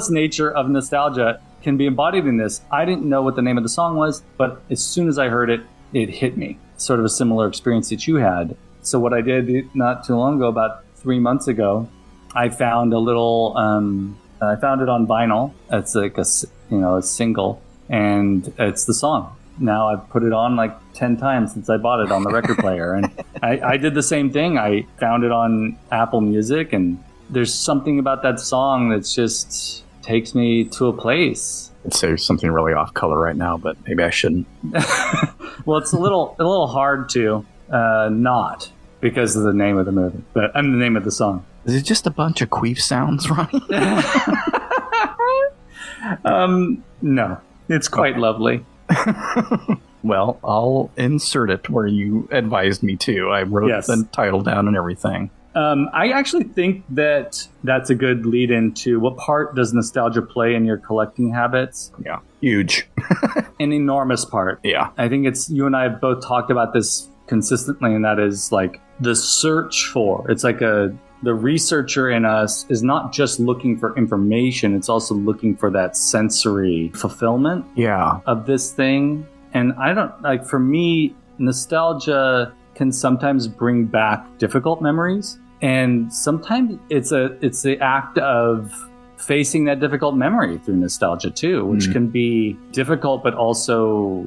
nature of nostalgia can be embodied in this. I didn't know what the name of the song was, but as soon as I heard it, it hit me. Sort of a similar experience that you had. So what I did not too long ago, about 3 months ago, I found a little, I found it on vinyl. It's like a single, and it's the song. now I've put it on like 10 times since I bought it on the record player. And I did the same thing. I found it on Apple Music, and there's something about that song that's just takes me to a place. I'd say something really off color right now, but maybe I shouldn't. Well, it's a little hard to not because of the name of the movie, but the name of the song. Is it just a bunch of queef sounds, Ronnie? No, it's quite lovely. Well, I'll insert it where you advised me to. I wrote the title down and everything. I actually think that that's a good lead into what part does nostalgia play in your collecting habits? Yeah, huge. An enormous part. Yeah. I think it's, you and I have both talked about this consistently, and that is like the search for, it's like the researcher in us is not just looking for information, it's also looking for that sensory fulfillment of this thing. And I don't, like, for me, nostalgia can sometimes bring back difficult memories. And sometimes it's the act of facing that difficult memory through nostalgia too, which can be difficult, but also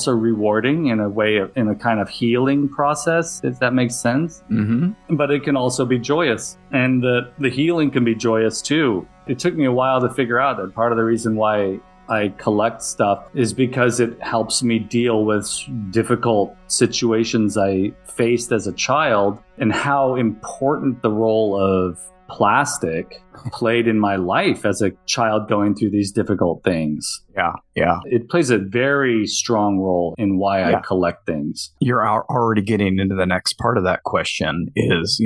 rewarding in a kind of healing process, if that makes sense. Mm-hmm. But it can also be joyous, and the healing can be joyous too. It took me a while to figure out that part of the reason why I collect stuff is because it helps me deal with difficult situations I faced as a child, and how important the role of plastic played in my life as a child going through these difficult things. Yeah. It plays a very strong role in why I collect things. You're already getting into the next part of that question is,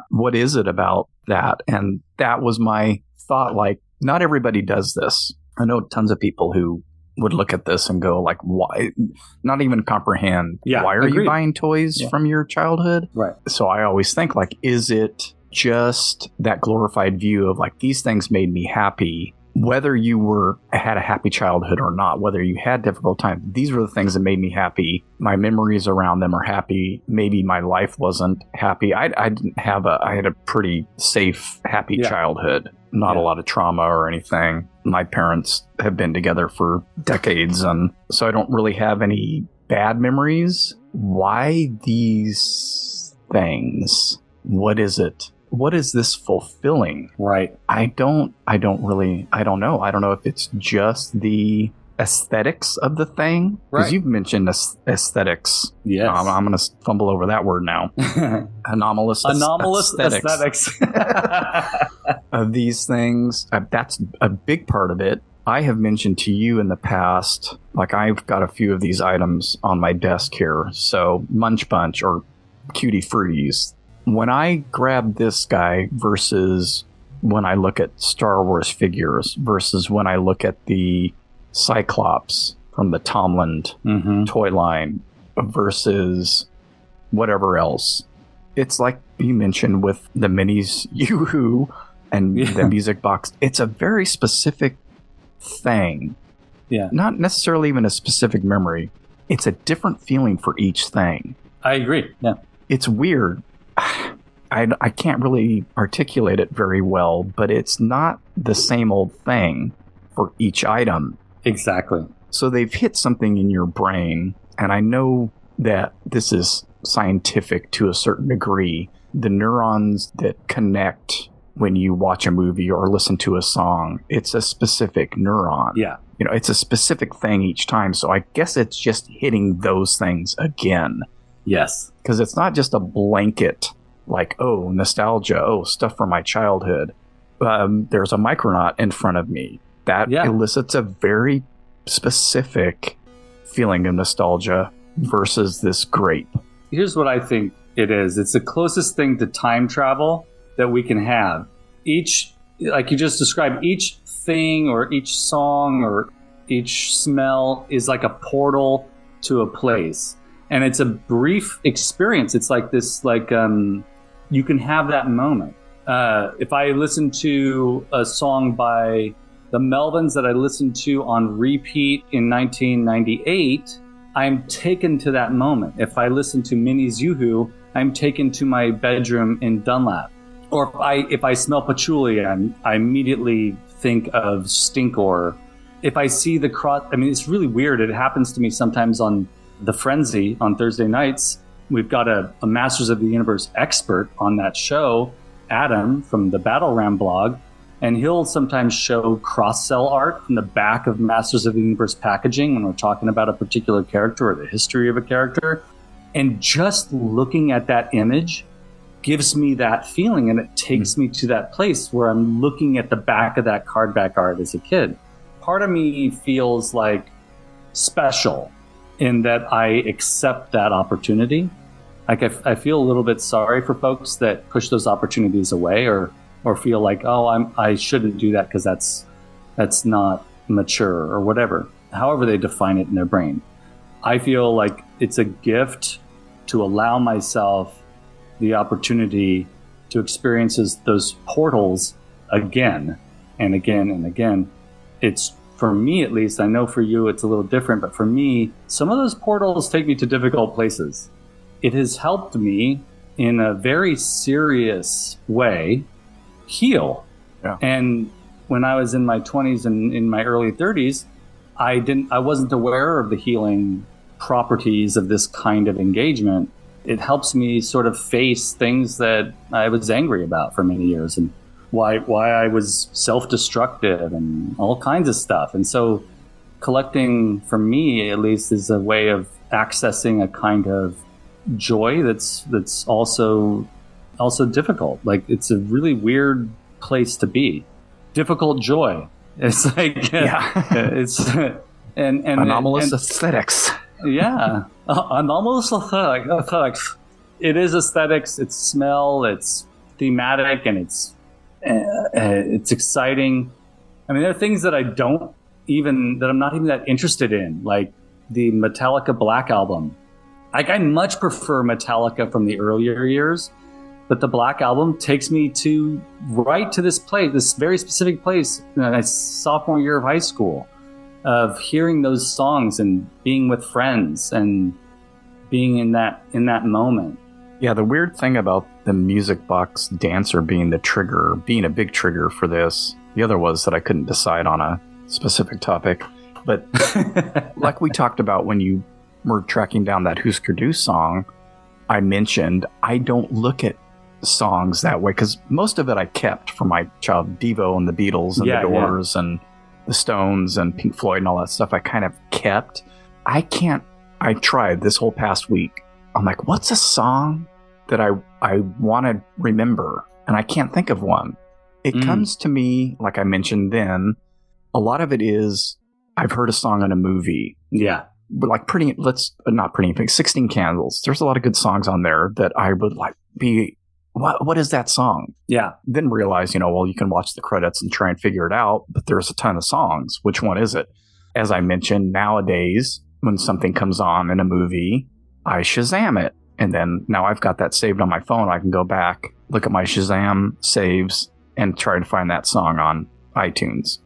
what is it about that? And that was my thought, like, not everybody does this. I know tons of people who would look at this and go, like, why? Not even comprehend. Why are you buying toys from your childhood? Right. So I always think, like, is it just that glorified view of, like, these things made me happy, whether you had a happy childhood or not, whether you had difficult times, these were the things that made me happy. My memories around them are happy. Maybe my life wasn't happy. I had a pretty safe, happy childhood. Not a lot of trauma or anything. My parents have been together for decades, and so I don't really have any bad memories. Why these things? What is it? What is this fulfilling? Right. I don't know. I don't know if it's just the aesthetics of the thing. Because you've mentioned aesthetics. Yes. I'm going to fumble over that word now. Anomalous aesthetics. Of these things. That's a big part of it. I have mentioned to you in the past, like, I've got a few of these items on my desk here. So Munch Bunch or Cutie Fruities. When I grab this guy versus when I look at Star Wars figures versus when I look at the Cyclops from the Tomland toy line versus whatever else, it's like you mentioned with the minis Yoo-Hoo and the music box. It's a very specific thing. Yeah. Not necessarily even a specific memory. It's a different feeling for each thing. I agree. Yeah. It's weird. I can't really articulate it very well, but it's not the same old thing for each item. Exactly. So they've hit something in your brain, and I know that this is scientific to a certain degree. The neurons that connect when you watch a movie or listen to a song, it's a specific neuron. Yeah. It's a specific thing each time. So I guess it's just hitting those things again. Yes. Because it's not just a blanket, like, oh, nostalgia, oh, stuff from my childhood. There's a Micronaut in front of me. That elicits a very specific feeling of nostalgia versus this grape. Here's what I think it is. It's the closest thing to time travel that we can have. Each, like you just described, each thing or each song or each smell is like a portal to a place. And it's a brief experience. It's like this, like, you can have that moment. If I listen to a song by the Melvins that I listened to on repeat in 1998, I'm taken to that moment. If I listen to Minnie's Yoo-Hoo, I'm taken to my bedroom in Dunlap. Or if I smell patchouli, I immediately think of Stinkor. if I see the cross, I mean, it's really weird. It happens to me sometimes on The Frenzy on Thursday nights. We've got a Masters of the Universe expert on that show, Adam from the Battle Ram blog, and he'll sometimes show cross-sell art from the back of Masters of the Universe packaging when we're talking about a particular character or the history of a character. And just looking at that image gives me that feeling, and it takes me to that place where I'm looking at the back of that card back art as a kid. Part of me feels like special in that I accept that opportunity. Like I feel a little bit sorry for folks that push those opportunities away or feel like, oh, I shouldn't do that because that's not mature or whatever, however they define it in their brain. I feel like it's a gift to allow myself the opportunity to experience those portals again and again and again. It's, for me at least, I know for you it's a little different, but for me, some of those portals take me to difficult places. It has helped me in a very serious way heal. Yeah. And when I was in my 20s and in my early 30s, I wasn't aware of the healing properties of this kind of engagement. It helps me sort of face things that I was angry about for many years and why I was self-destructive and all kinds of stuff. And so collecting, for me at least, is a way of accessing a kind of joy that's also difficult. Like, it's a really weird place to be. Difficult joy. It's like it's and anomalous aesthetics. Yeah, anomalous aesthetics. It is aesthetics. It's smell. It's thematic, and it's exciting. I mean, there are things that I'm not even that interested in, like the Metallica Black album. Like, I much prefer Metallica from the earlier years, but the Black album takes me right to this place, this very specific place, my sophomore year of high school, of hearing those songs and being with friends and being in that moment. Yeah, the weird thing about the Music Box Dancer being a big trigger for this, the other was that I couldn't decide on a specific topic. But like we talked about when you were tracking down that Husker Du song, I mentioned I don't look at songs that way because most of it I kept from my child. Devo and the Beatles and the Doors and the Stones and Pink Floyd and all that stuff I kind of kept. I tried this whole past week. I'm like, what's a song that I want to remember? And I can't think of one. It comes to me, like I mentioned then, a lot of it is I've heard a song in a movie. Yeah. But like 16 Candles. There's a lot of good songs on there that I would like what is that song? Yeah. Then realize, well, you can watch the credits and try and figure it out, but there's a ton of songs. Which one is it? As I mentioned, nowadays, when something comes on in a movie, I Shazam it. And then now I've got that saved on my phone. I can go back, look at my Shazam saves, and try to find that song on iTunes.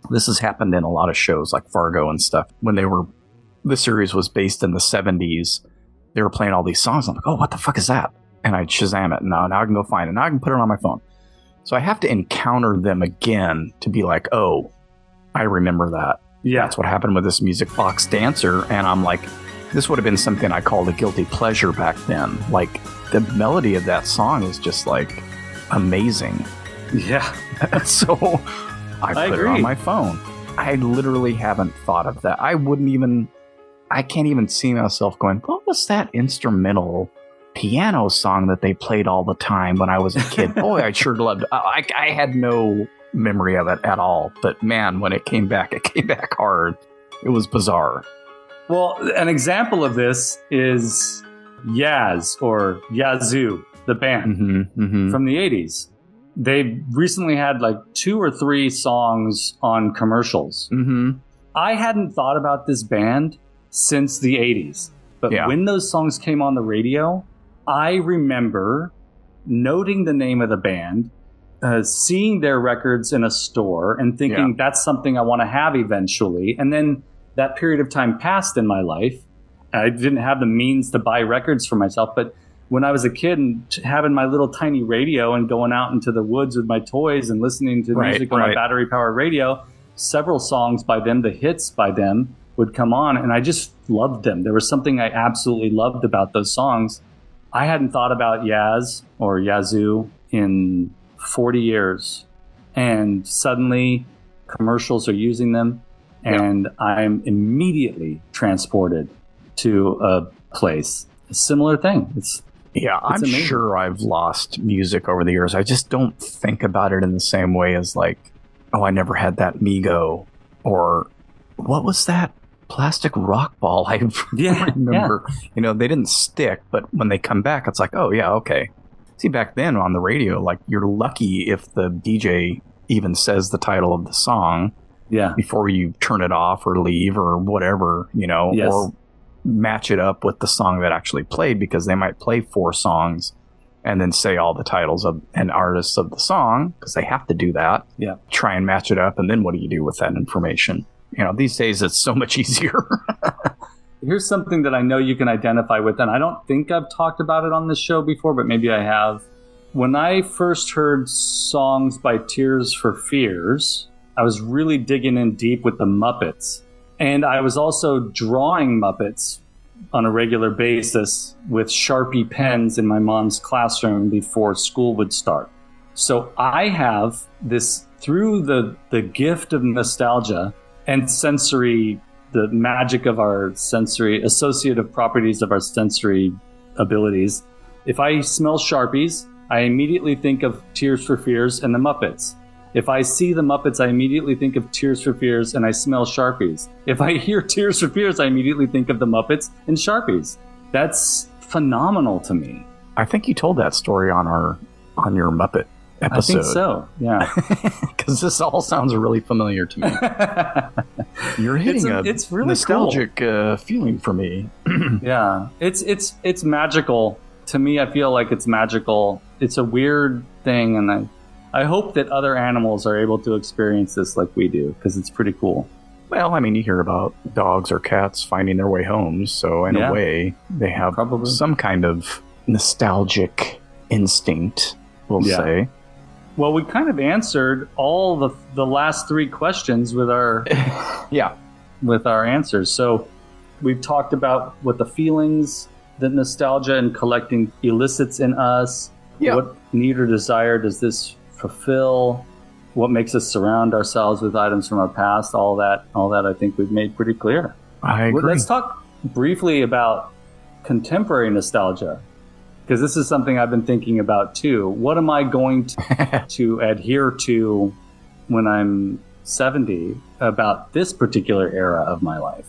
This has happened in a lot of shows like Fargo and stuff. When the series was based in the 70s, they were playing all these songs. I'm like, oh, what the fuck is that? And I'd Shazam it. Now I can go find it. Now I can put it on my phone. So I have to encounter them again to be like, oh, I remember that. Yeah. That's what happened with this Music Box Dancer. And I'm like, this would have been something I called a guilty pleasure back then. Like, the melody of that song is just like amazing. Yeah. So I put it on my phone. I literally haven't thought of that. I can't even see myself going, what was that instrumental piano song that they played all the time when I was a kid? Boy, I sure loved it. I had no memory of it at all. But man, when it came back hard. It was bizarre. Well, an example of this is Yaz, or Yazoo, the band from the 80s. They recently had like 2 or 3 songs on commercials. I hadn't thought about this band since the 80s. But when those songs came on the radio, I remember noting the name of the band, seeing their records in a store and thinking that's something I want to have eventually. And then that period of time passed in my life. I didn't have the means to buy records for myself, but when I was a kid and having my little tiny radio and going out into the woods with my toys and listening to music on my battery-powered radio, several songs by them, the hits by them would come on, and I just loved them. There was something I absolutely loved about those songs. I hadn't thought about Yaz or Yazoo in 40 years, and suddenly commercials are using them, and I'm immediately transported to a place. A similar thing. I'm amazing. sure I've lost music over the years. I just don't think about it in the same way as like, oh, I never had that Mego, or what was that plastic rock ball? I remember, they didn't stick, but when they come back, it's like, oh yeah, okay. See, back then on the radio, like you're lucky if the DJ even says the title of the song before you turn it off or leave or whatever, or match it up with the song that actually played, because they might play 4 songs and then say all the titles of and artists of the song, because they have to do that. Yeah. Try and match it up, and then what do you do with that information? These days it's so much easier. Here's something that I know you can identify with, and I don't think I've talked about it on this show before, but maybe I have. When I first heard songs by Tears for Fears, I was really digging in deep with the Muppets. And I was also drawing Muppets on a regular basis with Sharpie pens in my mom's classroom before school would start. So I have this, through the gift of nostalgia and sensory, the magic of our sensory, associative properties of our sensory abilities. If I smell Sharpies, I immediately think of Tears for Fears and the Muppets. If I see the Muppets, I immediately think of Tears for Fears and I smell Sharpies. If I hear Tears for Fears, I immediately think of the Muppets and Sharpies. That's phenomenal to me. I think you told that story on your Muppet episode. I think so, yeah. Because this all sounds really familiar to me. You're hitting it's really nostalgic feeling for me. Yeah, it's magical. To me, I feel like it's magical. It's a weird thing, and I hope that other animals are able to experience this like we do, because it's pretty cool. Well, I mean, you hear about dogs or cats finding their way home, so in a way, they have some kind of nostalgic instinct, we'll say. Well, we kind of answered all the last 3 questions with our with our answers. So we've talked about what the feelings that nostalgia and collecting elicits in us. Yeah. What need or desire does this fulfill? What makes us surround ourselves with items from our past? All that I think we've made pretty clear. I agree. Let's talk briefly about contemporary nostalgia, because this is something I've been thinking about too. What am I going to adhere to when I'm 70 about this particular era of my life?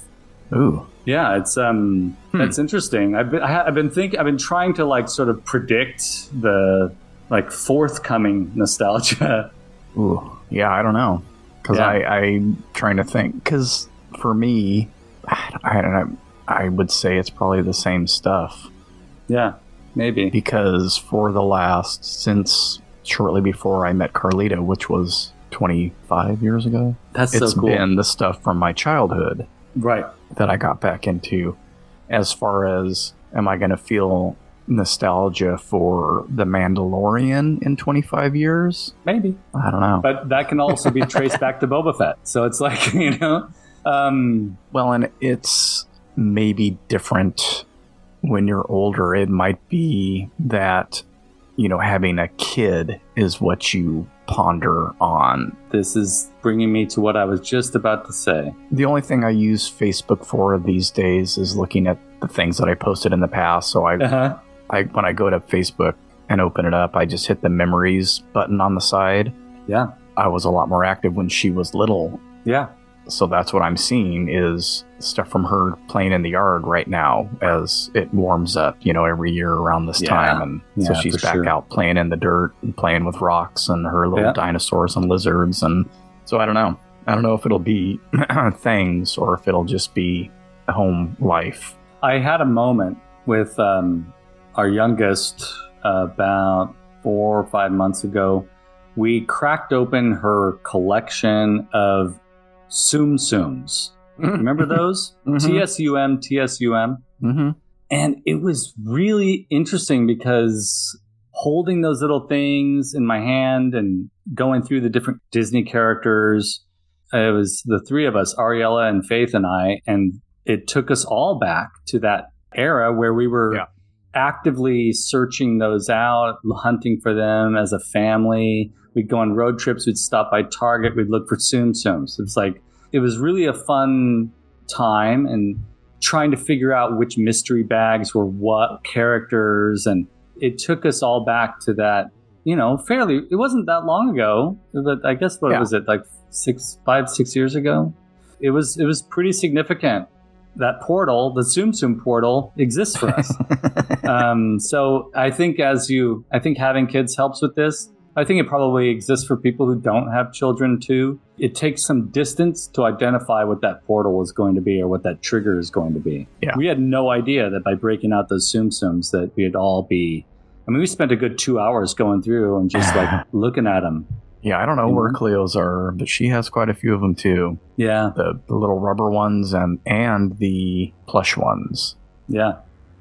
Ooh. Yeah, it's that's interesting. I've been trying to like sort of predict the like forthcoming nostalgia. Ooh, yeah, I don't know, because I'm trying to think. Because for me, I don't know. I would say it's probably the same stuff. Yeah, maybe. Because for the last, since shortly before I met Carlita, which was 25 years ago, it's so cool. been the stuff from my childhood. Right. That I got back into. As far as, am I going to feel nostalgia for The Mandalorian in 25 years? Maybe. I don't know. But that can also be traced back to Boba Fett. So it's like, well, and it's maybe different when you're older. It might be that, having a kid is what you ponder on. This is bringing me to what I was just about to say. The only thing I use Facebook for these days is looking at the things that I posted in the past. So when I go to Facebook and open it up, I just hit the memories button on the side. Yeah. I was a lot more active when she was little. Yeah. So that's what I'm seeing is stuff from her playing in the yard right now as it warms up, every year around this time. And so she's back out playing in the dirt and playing with rocks and her little dinosaurs and lizards. And so I don't know. I don't know if it'll be things or if it'll just be home life. I had a moment with our youngest about 4 or 5 months ago. We cracked open her collection of Tsum Tsums. Remember those? TSUM. Mm-hmm. And it was really interesting because holding those little things in my hand and going through the different Disney characters, It was the three of us, Ariella and Faith and I, and it took us all back to that era where we were actively searching those out, hunting for them as a family. We'd go on road trips. We'd stop by Target. We'd look for Tsum Tsums. It was really a fun time, and trying to figure out which mystery bags were what characters. And it took us all back to that, it wasn't that long ago, but I guess was it, like 5-6 years ago? It was pretty significant. That portal, the Tsum Tsum portal, exists for us. So I think having kids helps with this. I think it probably exists for people who don't have children too. It takes some distance to identify what that portal is going to be or what that trigger is going to be. Yeah. We had no idea that by breaking out those Tsum Tsums that we'd all be... I mean, we spent a good 2 hours going through and just looking at them. Yeah, I don't know where Cleo's are, but she has quite a few of them too. Yeah. The little rubber ones and the plush ones. Yeah.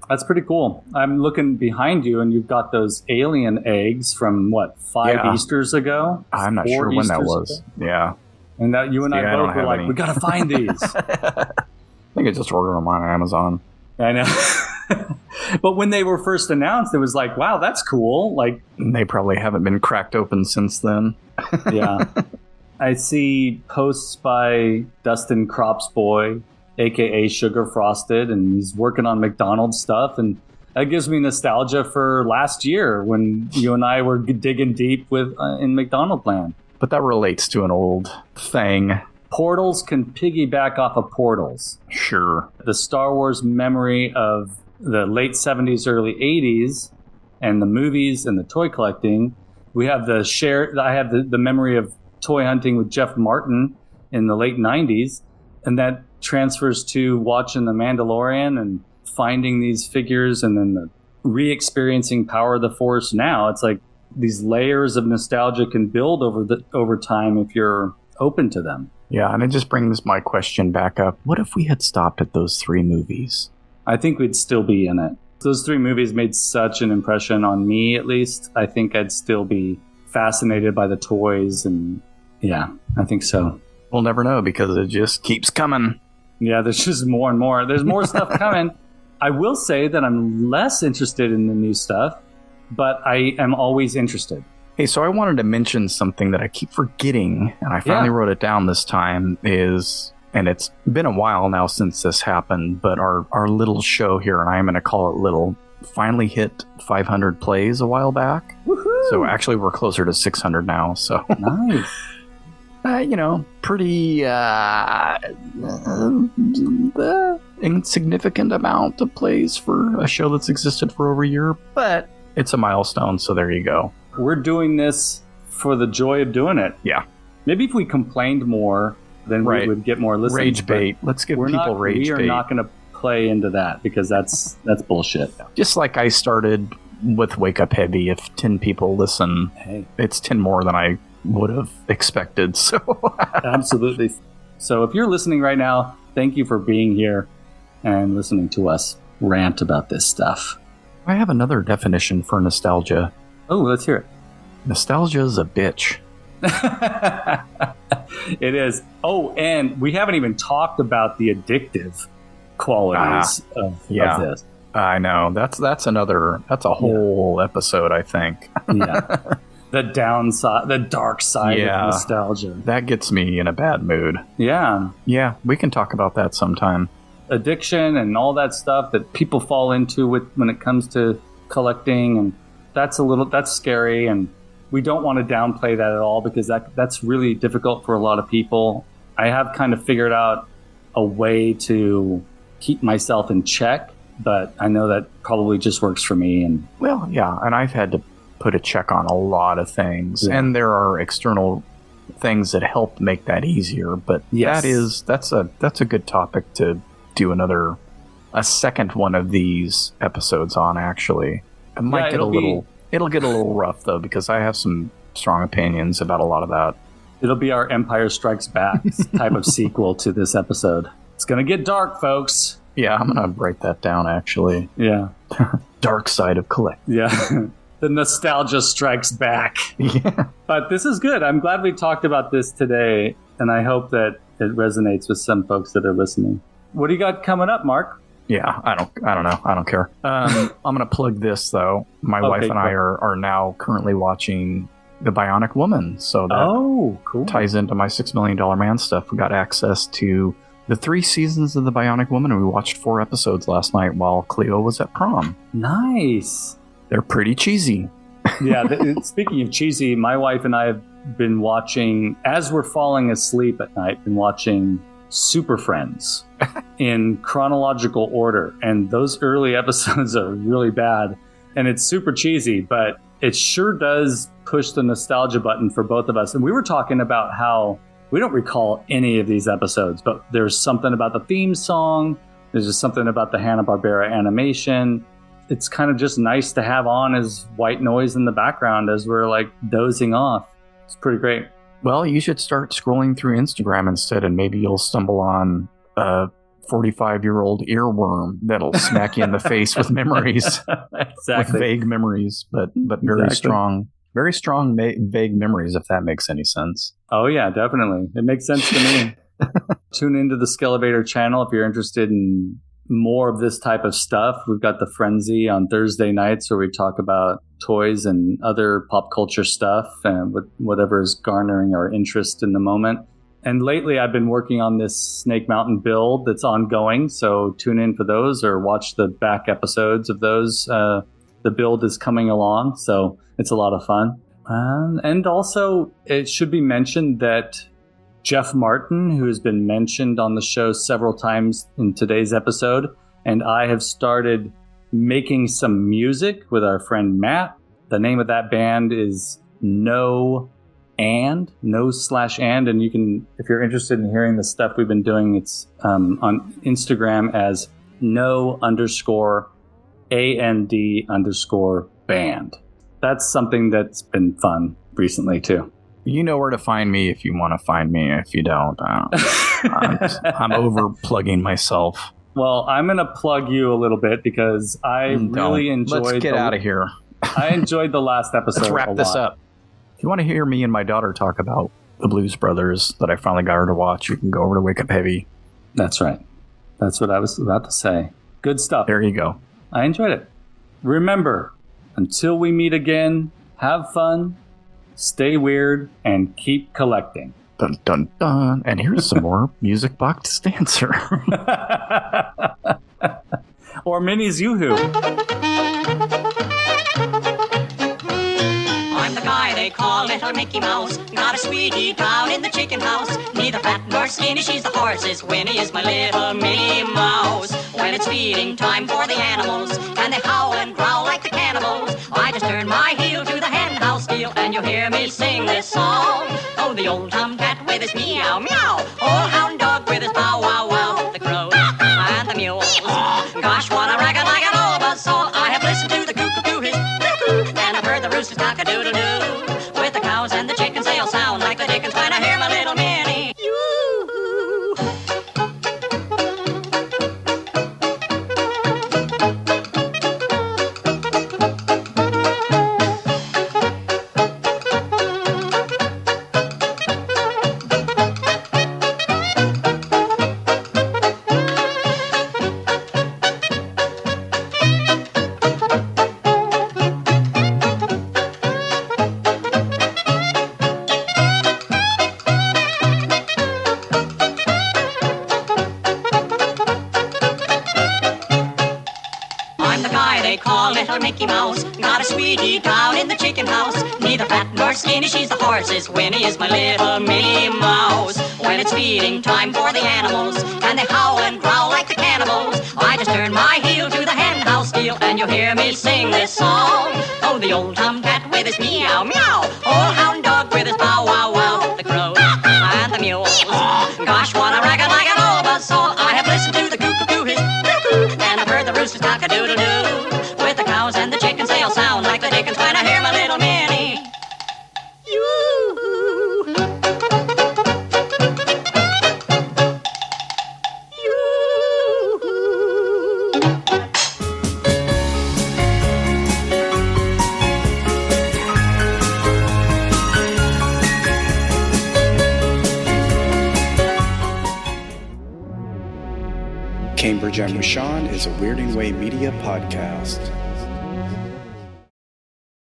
That's pretty cool. I'm looking behind you, and you've got those alien eggs from, 5 Easters ago? I'm not sure when that was. Ago? Yeah. And that you and I both were like, we got to find these. I think I just ordered them on Amazon. I know. But when they were first announced, it was like, wow, that's cool. Like, they probably haven't been cracked open since then. Yeah. I see posts by Dustin Cropsboy, a.k.a. Sugar Frosted, and he's working on McDonald's stuff. And that gives me nostalgia for last year when you and I were digging deep in McDonald land. But that relates to an old thing. Portals can piggyback off of portals. Sure. The Star Wars memory of the late 70s, early 80s, and the movies and the toy collecting. I have the memory of toy hunting with Jeff Martin in the late 90s, and that transfers to watching The Mandalorian and finding these figures, and then the re-experiencing Power of the Force now. It's like these layers of nostalgia can build over time if you're open to them. Yeah, and it just brings my question back up. What if we had stopped at those 3 movies? I think we'd still be in it. Those 3 movies made such an impression on me, at least. I think I'd still be fascinated by the toys, and yeah, I think so. We'll never know because it just keeps coming. Yeah, there's just more and more. There's more stuff coming. I will say that I'm less interested in the new stuff, but I am always interested. Hey, so I wanted to mention something that I keep forgetting, and I finally wrote it down this time, and it's been a while now since this happened, but our little show here, and I'm going to call it little, finally hit 500 plays a while back. Woohoo! So actually we're closer to 600 now, so... Nice. Pretty insignificant amount of plays for a show that's existed for over a year, but it's a milestone, so there you go. We're doing this for the joy of doing it. Yeah. Maybe if we complained more, then we would get more listens. Rage bait. Let's give people rage bait. We are not going to play into that because that's bullshit. Just like I started with Wake Up Heavy, if 10 people listen, it's 10 more than I would have expected. So Absolutely. So if you're listening right now, thank you for being here and listening to us rant about this stuff. I have another definition for nostalgia. Oh, let's hear it. Nostalgia is a bitch. It is. Oh, and we haven't even talked about the addictive qualities of this. I know. That's a whole episode, I think. Yeah. The downside, the dark side of nostalgia. That gets me in a bad mood. Yeah. Yeah, we can talk about that sometime. Addiction and all that stuff that people fall into when it comes to collecting, and that's scary, and we don't want to downplay that at all because that's really difficult for a lot of people. I have kind of figured out a way to keep myself in check, but I know that probably just works for me. And I've had to put a check on a lot of things, and there are external things that help make that easier. But that's a good topic to do a second one of these episodes on. Actually, it might it'll get a little rough though because I have some strong opinions about a lot of that. It'll be our Empire Strikes Back type of sequel to this episode. It's gonna get dark, folks. Yeah, I'm gonna write that down. Actually, yeah, dark side of collect. Yeah. The nostalgia strikes back. Yeah. But this is good. I'm glad we talked about this today, and I hope that it resonates with some folks that are listening. What do you got coming up, Mark? Yeah, I don't know. I don't care. I'm going to plug this, though. My wife and I are now currently watching The Bionic Woman. So that cool. ties into my $6 Million Man stuff. We got access to the 3 seasons of The Bionic Woman, and we watched 4 episodes last night while Cleo was at prom. Nice. They're pretty cheesy. Yeah, speaking of cheesy, my wife and I have been watching, as we're falling asleep at night, been watching Super Friends in chronological order. And those early episodes are really bad. And it's super cheesy, but it sure does push the nostalgia button for both of us. And we were talking about how we don't recall any of these episodes, but there's something about the theme song. There's just something about the Hanna-Barbera animation. It's kind of just nice to have on as white noise in the background as we're like dozing off. It's pretty great. Well, you should start scrolling through Instagram instead, and maybe you'll stumble on a 45-year-old earworm that'll smack you in the face with memories. Exactly. With vague memories, but very strong. Very strong, vague memories, if that makes any sense. Oh, yeah, definitely. It makes sense to me. Tune into the Skelevator channel if you're interested in more of this type of stuff. We've got the Frenzy on Thursday nights where we talk about toys and other pop culture stuff and whatever is garnering our interest in the moment. And lately I've been working on this Snake Mountain build that's ongoing. So tune in for those or watch the back episodes of those. The build is coming along. So it's a lot of fun. And also it should be mentioned that Jeff Martin, who has been mentioned on the show several times in today's episode, and I have started making some music with our friend Matt. The name of that band is No/and, and you can, if you're interested in hearing the stuff we've been doing, it's on Instagram as no_and_band. That's something that's been fun recently too. You know where to find me if you want to find me. If you don't, I'm over plugging myself. Well, I'm going to plug you a little bit because I really enjoyed. Let's get out of here. I enjoyed the last episode. Let's wrap this up. If you want to hear me and my daughter talk about the Blues Brothers that I finally got her to watch, you can go over to Wake Up Heavy. That's right. That's what I was about to say. Good stuff. There you go. I enjoyed it. Remember, until we meet again, have fun, stay weird, and keep collecting. Dun, dun, dun. And here's some more Music Box Dancer. Or Minnie's Yoo-Hoo. I'm the guy they call Little Mickey Mouse. Got a sweetie down in the chicken house. Neither fat nor skinny, she's the horse's. Winnie is my little Minnie Mouse. When it's feeding time for the animals, and they howl and growl like the cannibals, I just turn my heel to the hen house deal, and you'll hear me sing this song. Oh, the old tomcat with his meow meow, old hound dog with his bow wow wow, the crow and the mule. Gosh, what a racket like an all buzz song. I have listened to the cuckoo his cuckoo, and I've heard the roosters cock a doodle doo. With the cows and the chickens, they all sound like the dickens when I hear my little Minnie. Yoo-hoo. Mickey Mouse. Got a sweetie down in the chicken house. Neither fat nor skinny, she's the horse's. Winnie is my little Minnie Mouse. When it's feeding time for the animals, and they howl and growl like the cannibals, I just turn my heel to the hen house deal, and you'll hear me sing this song. Oh, the old tomcat with his meow meow, old hound dog with his bow wow wow, the crow and the mule. Gosh, what a racket like an old buzz saw. I have listened to the cuckoo his cuckoo, and I've heard the roosters cock a doodle doo. With the cows and the chickens, they all sound like the dickens when I hear my little Minnie. Yoo-hoo. Yoo-hoo. Cambridge and with Sean is a Weirding Way Media podcast.